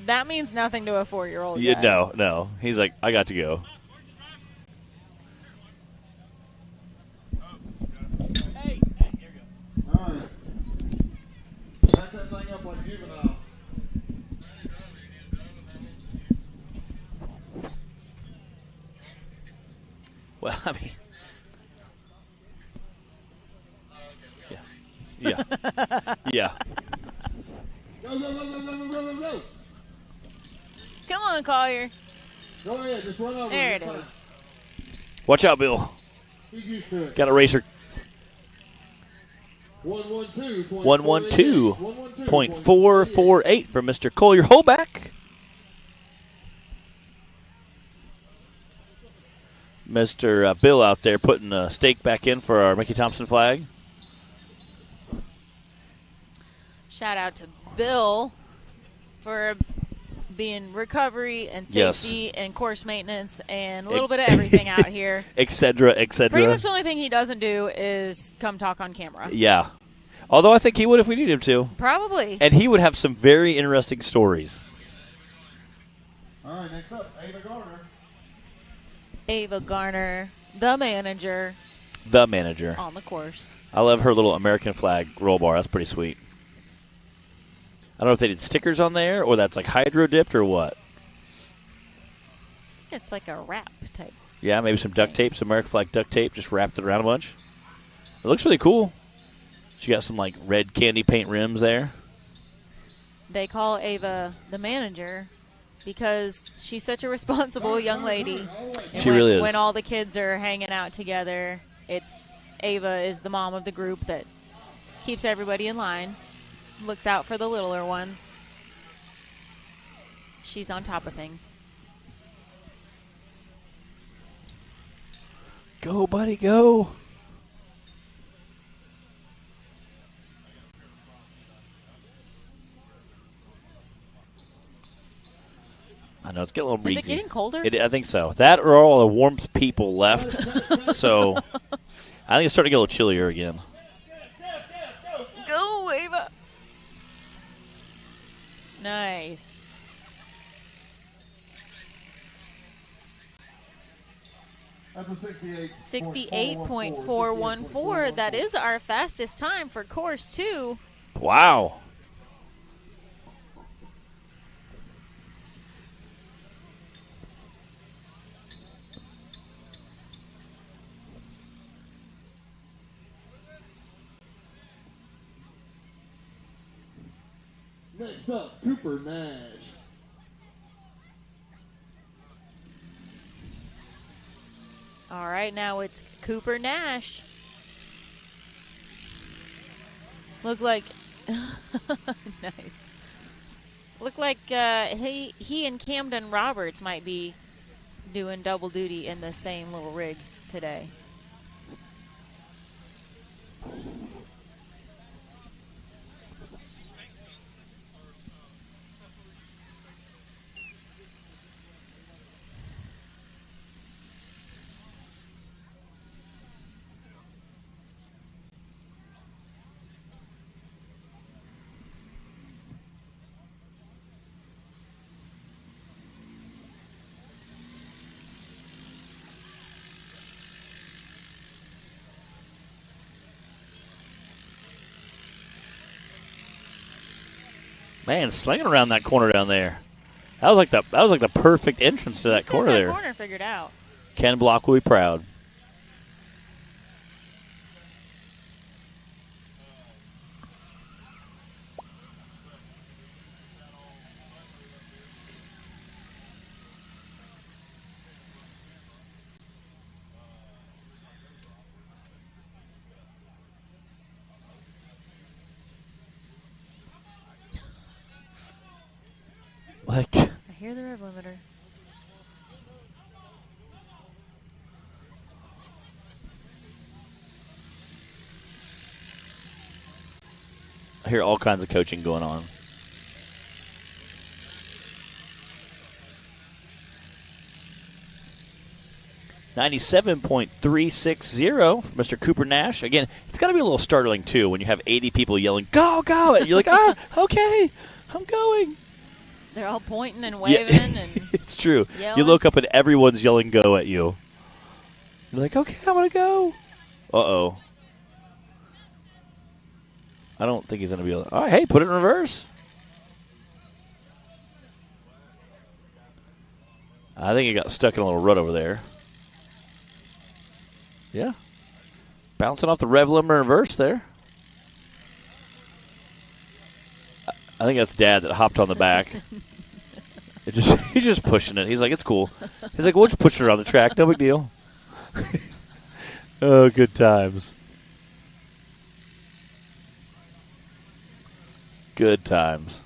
That means nothing to a 4-year-old guy. Yeah, no. He's like, I got to go. All right. Back that thing up like juvenile. Well, I mean. Yeah. Go. Come on, Collier. Go ahead, just run over. There it is. Watch out, Bill. He's used to it. Got a racer. 112.448 112.448 for Mr. Collier Holback. Mr. Bill out there putting a stake back in for our Mickey Thompson flag. Shout out to Bill for being recovery and safety and course maintenance and a little bit of everything out here. Et cetera, et cetera. Pretty much the only thing he doesn't do is come talk on camera. Yeah. Although I think he would if we needed him to. Probably. And he would have some very interesting stories. All right, next up, Ava Garner. Ava Garner, the manager. The manager. On the course. I love her little American flag roll bar. That's pretty sweet. I don't know if they did stickers on there or that's like hydro dipped or what. It's like a wrap type. Yeah, maybe some duct tape, some American flag duct tape, just wrapped it around a bunch. It looks really cool. She got some like red candy paint rims there. They call Ava the manager because she's such a responsible young lady. And She really is. When all the kids are hanging out together, Ava is the mom of the group that keeps everybody in line, looks out for the littler ones. She's on top of things. Go, buddy, go. I know, it's getting a little breezy. Is it getting colder? I think so. That or all the warmth people left. So I think it's starting to get a little chillier again. Go, Ava. Nice. That's a 68.414. That is our fastest time for course 2. Wow. Next up, Cooper Nash. All right, now it's Cooper Nash. Look like nice. Look like he and Camden Roberts might be doing double duty in the same little rig today. Man, slinging around that corner down there. That was like the perfect entrance to that corner there. Corner figured out. Ken Block will be proud. Like, I hear the rev limiter. I hear all kinds of coaching going on. .360 for Mr. Cooper Nash. Again, it's got to be a little startling, too, when you have 80 people yelling, go, go! And you're like, okay, I'm going. They're all pointing and waving. Yeah, and it's true. yelling. You look up and everyone's yelling go at you. You're like, okay, I'm going to go. Uh-oh. I don't think he's going to be able to. All right, hey, put it in reverse. I think he got stuck in a little rut over there. Yeah. Bouncing off the rev limiter in reverse there. I think that's Dad that hopped on the back. He's just pushing it. He's like, it's cool. He's like, we'll just push it around the track. No big deal. Oh, good times. Good times.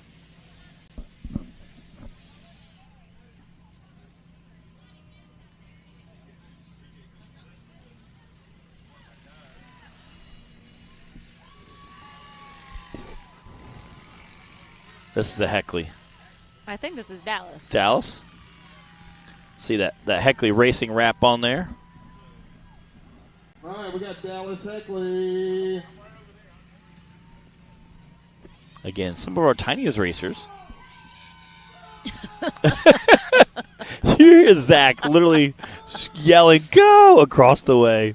This is a Heckley. I think this is Dallas. Dallas. See that Heckley Racing wrap on there. All right, we got Dallas Heckley. Again, some of our tiniest racers. You hear Zach literally yelling, "Go!" across the way.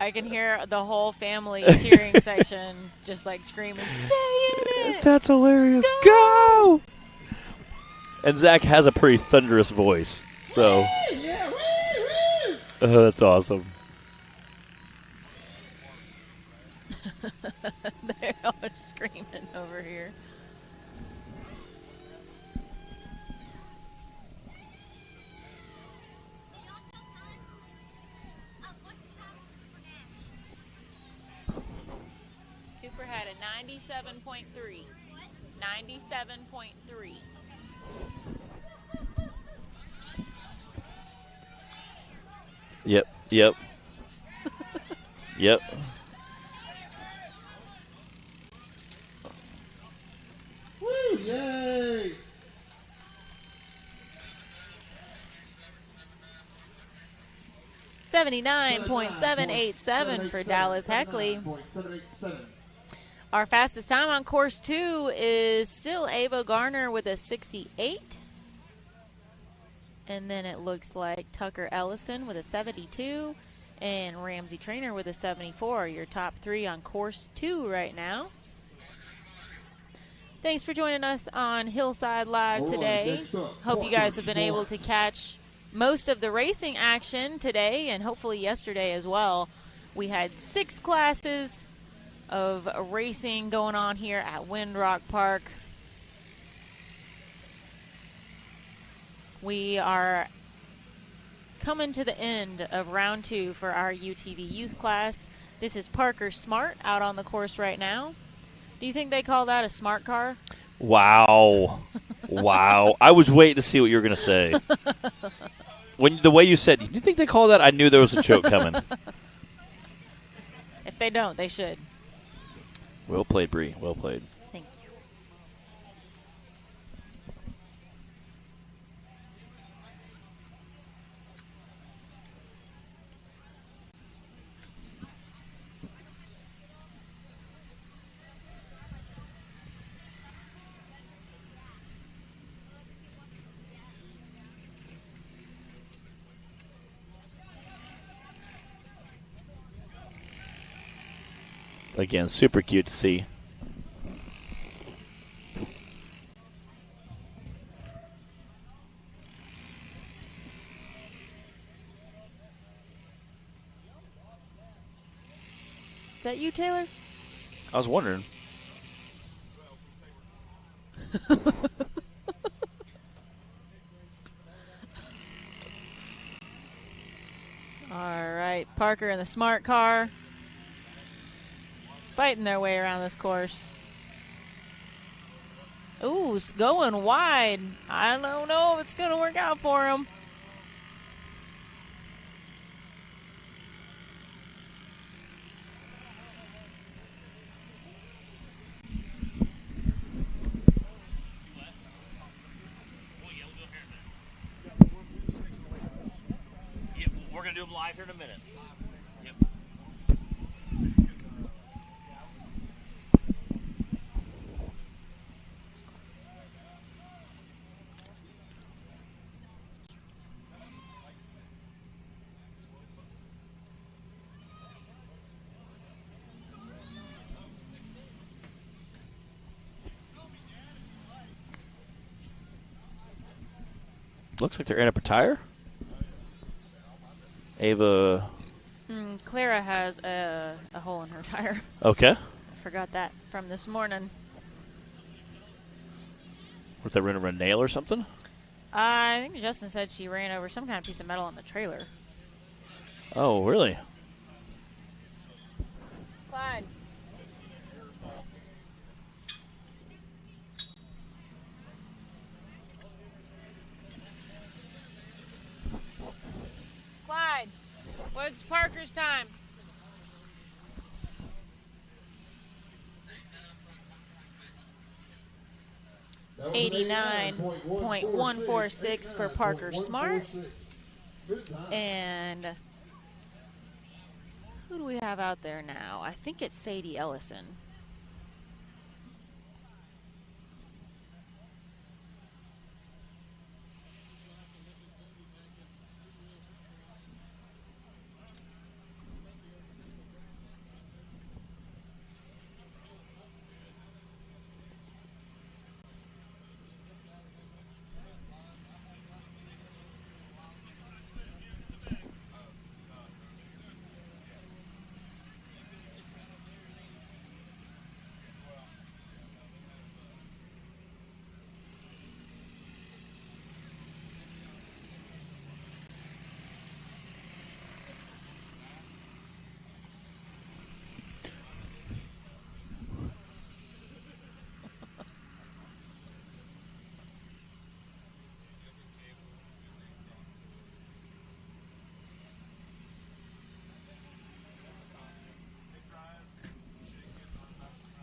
I can hear the whole family cheering section just like screaming, "Stay in it!" That's hilarious. Go! And Zach has a pretty thunderous voice. So that's awesome. They're all screaming over here. Cooper had a 97.3. 97.3. Yep. Yep. Woo! Yay! $79.787 for Dallas Heckley. 79.787. Our fastest time on course 2 is still Ava Garner with a 68. And then it looks like Tucker Ellison with a 72 and Ramsey Trainer with a 74. Your top 3 on course 2 right now. Thanks for joining us on Hillside Live today. Hope you guys have been able to catch most of the racing action today and hopefully yesterday as well. We had 6 classes of racing going on here at Windrock Park. We are coming to the end of round 2 for our UTV youth class. This is Parker Smart out on the course right now. Do you think they call that a smart car? Wow. Wow. I was waiting to see what you were going to say. When the way you said, "Do you think they call that?" I knew there was a joke coming. If they don't, they should. Well played, Bree. Well played. Thank you. Again, super cute to see. Is that you, Taylor? I was wondering. All right, Parker in the smart car. Fighting their way around this course. Ooh, it's going wide. I don't know if it's going to work out for him. Yeah, we're going to do them live here in a minute. Yep. Looks like they're in a tire. Ava. Clara has a hole in her tire. Okay. I forgot that from this morning. Was that running a nail or something? I think Justin said she ran over some kind of piece of metal on the trailer. Oh, really? Clyde. Clyde, what's Parker's time? That was 89.146 for Parker Smart. Good time. And who do we have out there now? I think it's Sadie Ellison.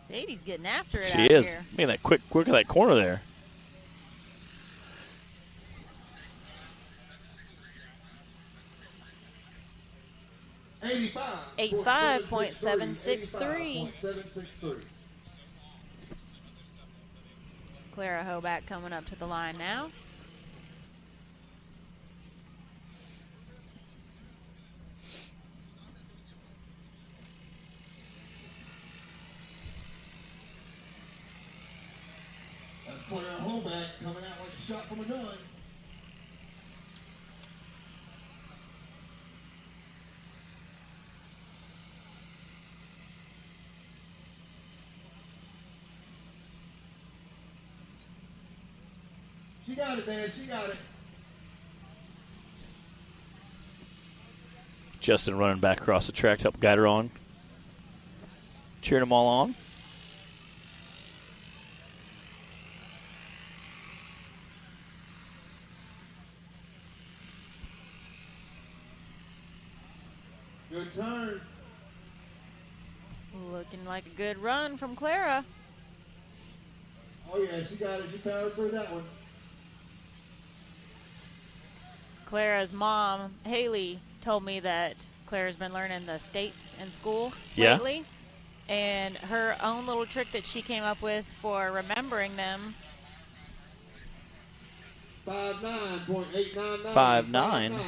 Sadie's getting after it She out is. here. Man, that quick at that corner there. $85.763. 85.763. 85.763. Clara Hoback coming up to the line now. That's Clara Hoback coming out like a shot from a gun. She got it, man. She got it. Justin running back across the track to help guide her on. Cheering them all on. Good turn. Looking like a good run from Clara. Oh, yeah, she got it. She powered through that one. Clara's mom, Haley, told me that Clara's been learning the states in school Yeah. lately. And her own little trick that she came up with for remembering them. 5.9.899.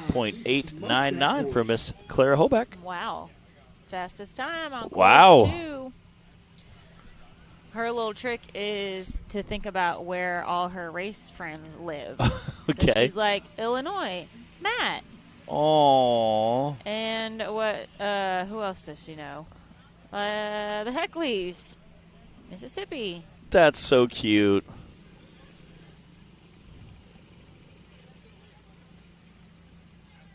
5.899 for Miss Clara Hoback. Wow. Fastest time on Wow. course 2. Her little trick is to think about where all her race friends live. Okay. So she's like, Illinois, Matt. Aww. And what, who else does she know? The Heckleys, Mississippi. That's so cute.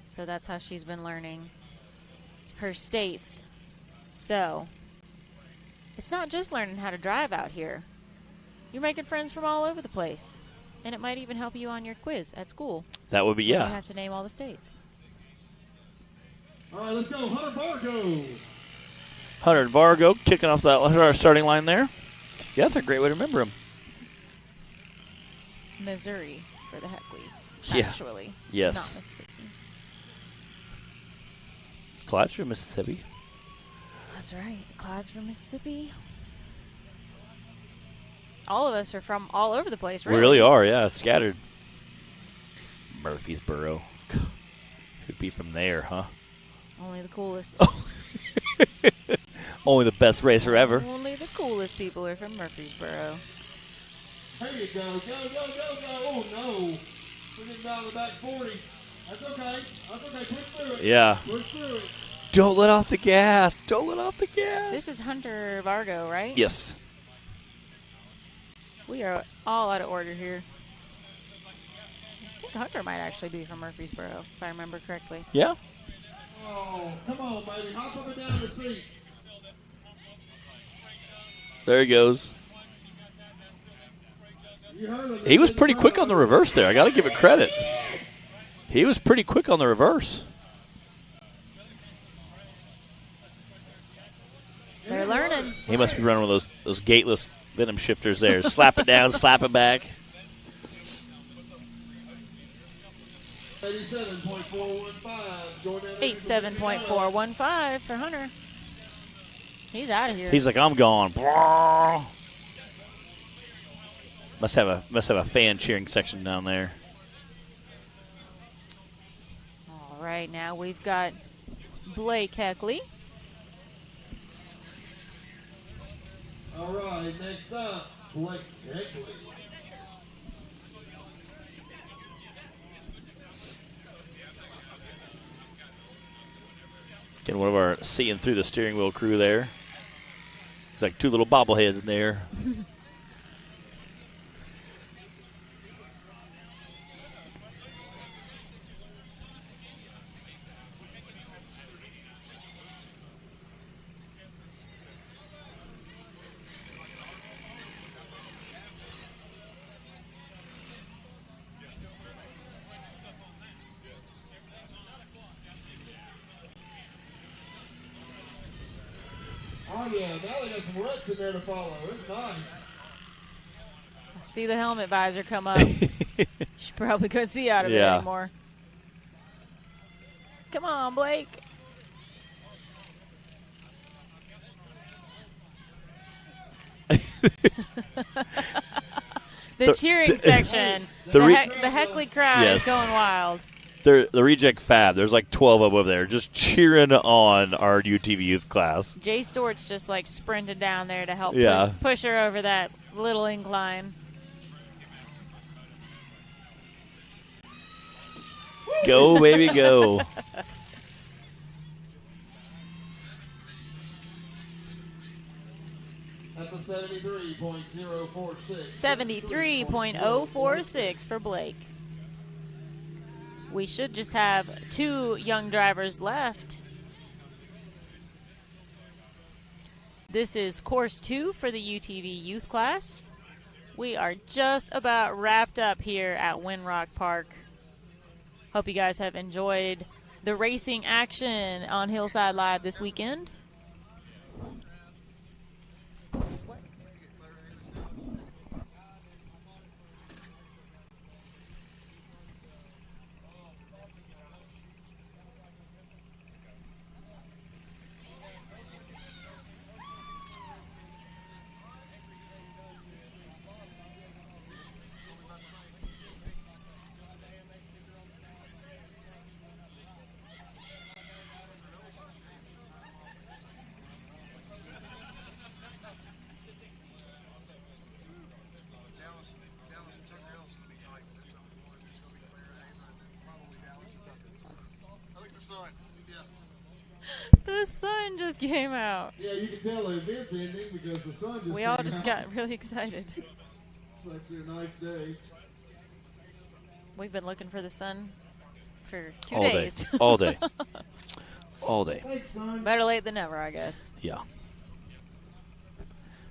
So that's how she's been learning her states. So it's not just learning how to drive out here. You're making friends from all over the place. And it might even help you on your quiz at school. That would be, You yeah. have to name all the states. All right, let's go. Hunter Vargo. Hunter and Vargo kicking off our starting line there. Yeah, that's a great way to remember him. Missouri for the Heckleys, Yeah. actually. Yes. Not Mississippi. Clyde's from Mississippi. That's right. Clyde's from Mississippi. All of us are from all over the place, really. We really are, yeah, scattered. Murfreesboro. Who'd be from there, huh? Only the coolest. Only the best racer ever. Only the coolest people are from Murfreesboro. There you go. Go, go, go, go. Oh, no. We're getting down to the back 40. That's okay. That's okay. Push through it. Yeah. Push through it. Don't let off the gas. Don't let off the gas. This is Hunter Vargo, right? Yes. We are all out of order here. I think Hunter might actually be from Murfreesboro, if I remember correctly. Yeah. Oh, come on, baby. Hop up and down the seat. There he goes. You heard him. He was pretty quick on the reverse there. I got to give it credit. He was pretty quick on the reverse. They're learning. He must be running with those gateless venom shifters there. Slap it down, slap it back. 87.415 for Hunter. He's out of here. He's like, I'm gone. Must have a fan cheering section down there. All right, now we've got Blake Heckley. All right, next up, Blake Heckley. Getting one of our seeing through the steering wheel crew there. It's like two little bobbleheads in there. yeah. Now they got some ruts in there to follow. It's nice. See the helmet visor come up. She probably couldn't see out of it anymore. Come on, Blake. The cheering section. The heckly crowd is going wild. The reject fab. There's like 12 of them over there just cheering on our UTV youth class. Jay Stewart's just like sprinted down there to help push her over that little incline. Go, baby, go. That's a 73.046. 73.046 for Blake. We should just have 2 young drivers left. This is course 2 for the UTV youth class. We are just about wrapped up here at Windrock Park. Hope you guys have enjoyed the racing action on Hillside Live this weekend. The sun just came out. Yeah, you can tell the event's ending because the sun just We all just got really excited. It's actually a nice day. We've been looking for the sun for 2 All days. Day. All day. All day. Thanks, son. Better late than never, I guess. Yeah.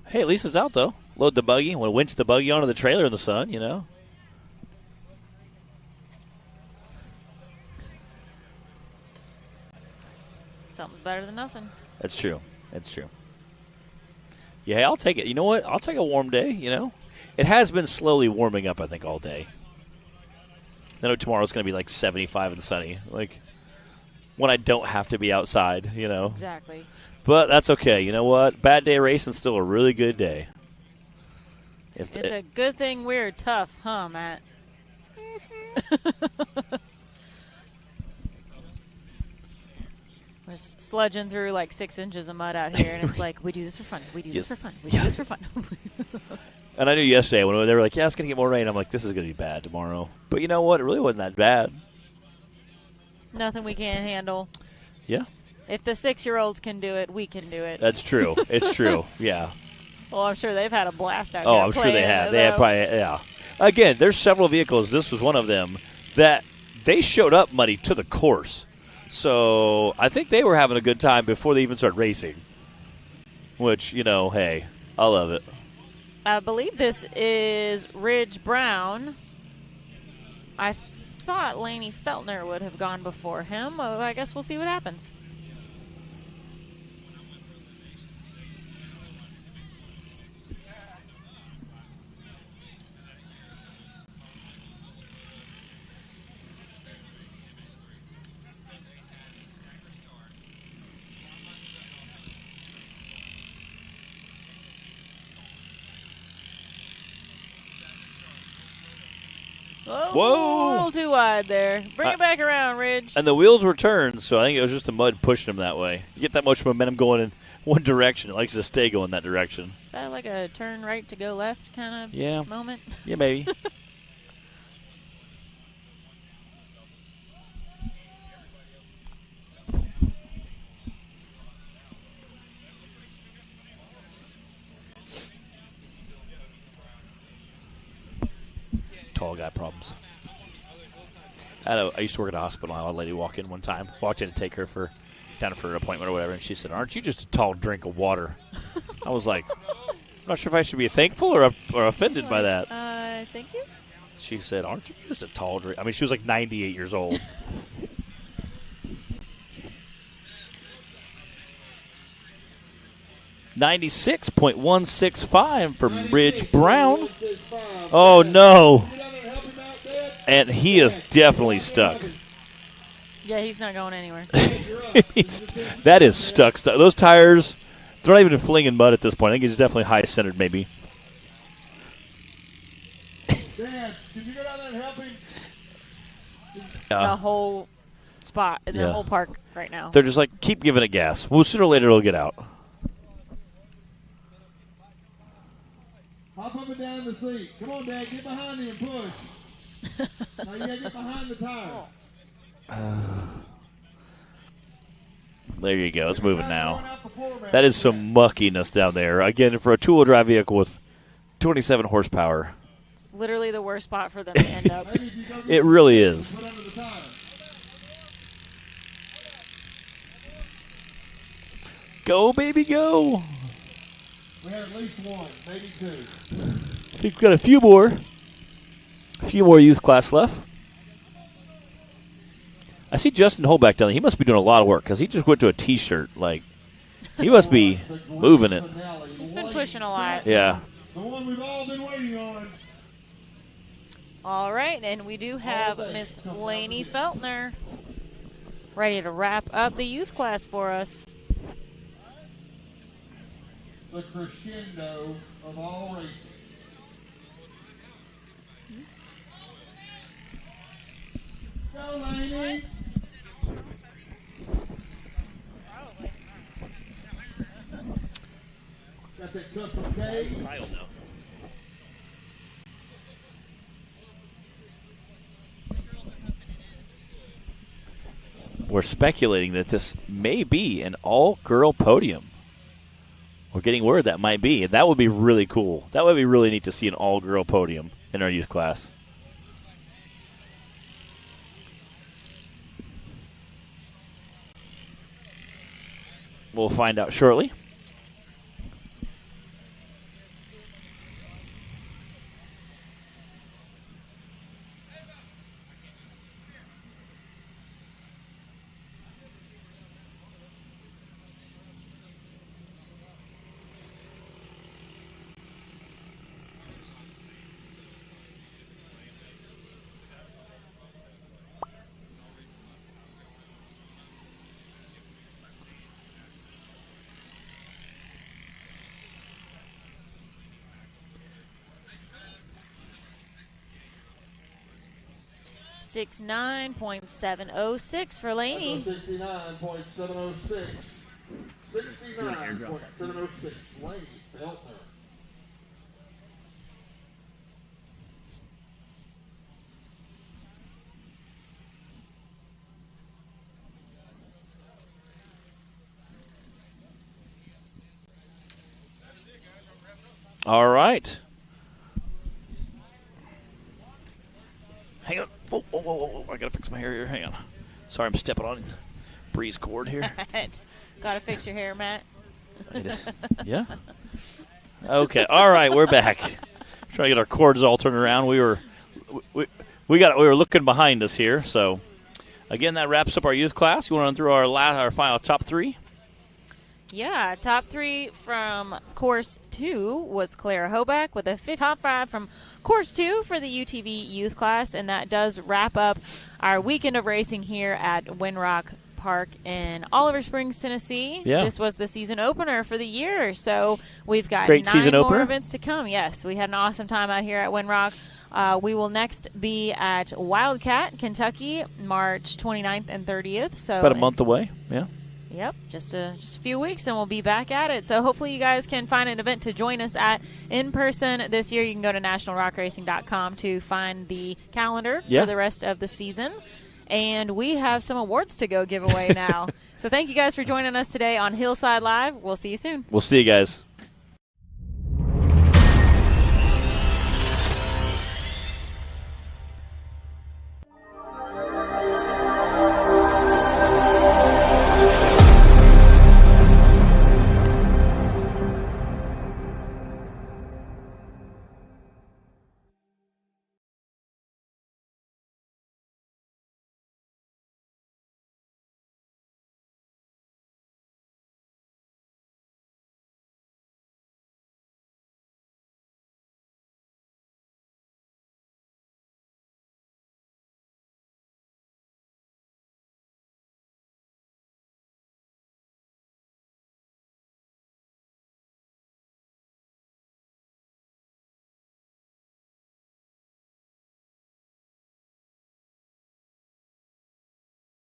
Hey, at least it's out, though. Load the buggy. Want to winch the buggy onto the trailer in the sun, you know? Something's better than nothing. That's true. That's true. Yeah, hey, I'll take it. You know what? I'll take a warm day, you know? It has been slowly warming up, I think, all day. I know tomorrow's going to be like 75 and sunny. Like, when I don't have to be outside, you know? Exactly. But that's okay. You know what? Bad day racing's still a really good day. It's a good thing we're tough, huh, Matt? We're sludging through like 6 inches of mud out here, and it's like, we do this for fun. We do this for fun. We do this for fun. And I knew yesterday when they were like, yeah, it's going to get more rain. I'm like, this is going to be bad tomorrow. But you know what? It really wasn't that bad. Nothing we can't handle. Yeah. If the 6-year-olds can do it, we can do it. That's true. It's true. Yeah. Well, I'm sure they've had a blast out here. Oh, I'm sure they have. They have probably, yeah. Again, there's several vehicles. This was one of them that they showed up muddy to the course. So I think they were having a good time before they even started racing. Which, you know, hey, I love it. I believe this is Ridge Brown. I thought Laney Feltner would have gone before him. Oh, I guess we'll see what happens. Whoa. A little too wide there. Bring it back around, Ridge. And the wheels were turned, so I think it was just the mud pushing them that way. You get that much momentum going in one direction. It likes to stay going that direction. Is that like a turn right to go left kind of moment? Yeah, maybe. Tall guy problems. I used to work at a hospital. I had a lady walk in one time, walked in to take her down for an appointment or whatever, and she said, "Aren't you just a tall drink of water?" I was like, I'm not sure if I should be thankful or offended by that. Thank you. She said, "Aren't you just a tall drink?" I mean, she was like 98 years old. 96.165 from Ridge Brown. Oh, no. And he is definitely stuck. Yeah, he's not going anywhere. That is stuck. Those tires, they're not even flinging mud at this point. I think he's definitely high-centered maybe. Dad, can you go down there and help him? The whole spot in the whole park right now. They're just like, keep giving it gas. Well, sooner or later it'll get out. Hop up and down the seat. Come on, Dad, get behind me and push. Now you gotta get behind the tire. There you go. It's moving now. That is some muckiness down there. Again, for a two-wheel drive vehicle with 27 horsepower. Literally the worst spot for them to end up. It really is. Go, baby, go. We have at least one, maybe two. I think we've got a few more youth class left. I see Justin Holback down there. He must be doing a lot of work because he just went to a T-shirt. Like, he must be moving it. He's been pushing a lot. Yeah. The one we've all been waiting on. All right, and we do have Miss Lainey Feltner ready to wrap up the youth class for us. The crescendo of all racing. Go, Lainey. Got that custom cage. I don't know. We're speculating that this may be an all-girl podium. We're getting word that might be, and that would be really cool. That would be really neat to see an all-girl podium in our youth class. We'll find out shortly. .706 for Lainey. 69.706. 69.706. Lainey Feltner. All right. Hang on. Whoa, whoa, whoa, whoa. I got to fix my hair here. Hang on. Sorry, I'm stepping on Bree's cord here. Got to fix your hair, Matt. Yeah? Okay. All right, we're back. Trying to get our cords all turned around. We were looking behind us here. So, again, that wraps up our youth class. You want to run through our final top three? Yeah, top three from Course 2 was Clara Hoback with a top five from Course 2 for the UTV youth class, and that does wrap up our weekend of racing here at Windrock Park in Oliver Springs, Tennessee. Yeah. This was the season opener for the year, so we've got Great 9 season more opener. events to come. Yes, we had an awesome time out here at Windrock. We will next be at Wildcat, Kentucky, March 29th and 30th. So About a month away, yeah. Yep, just a few weeks, and we'll be back at it. So hopefully you guys can find an event to join us at in person this year. You can go to nationalrockracing.com to find the calendar for the rest of the season. And we have some awards to go give away now. So thank you guys for joining us today on Hillside Live. We'll see you soon. We'll see you guys.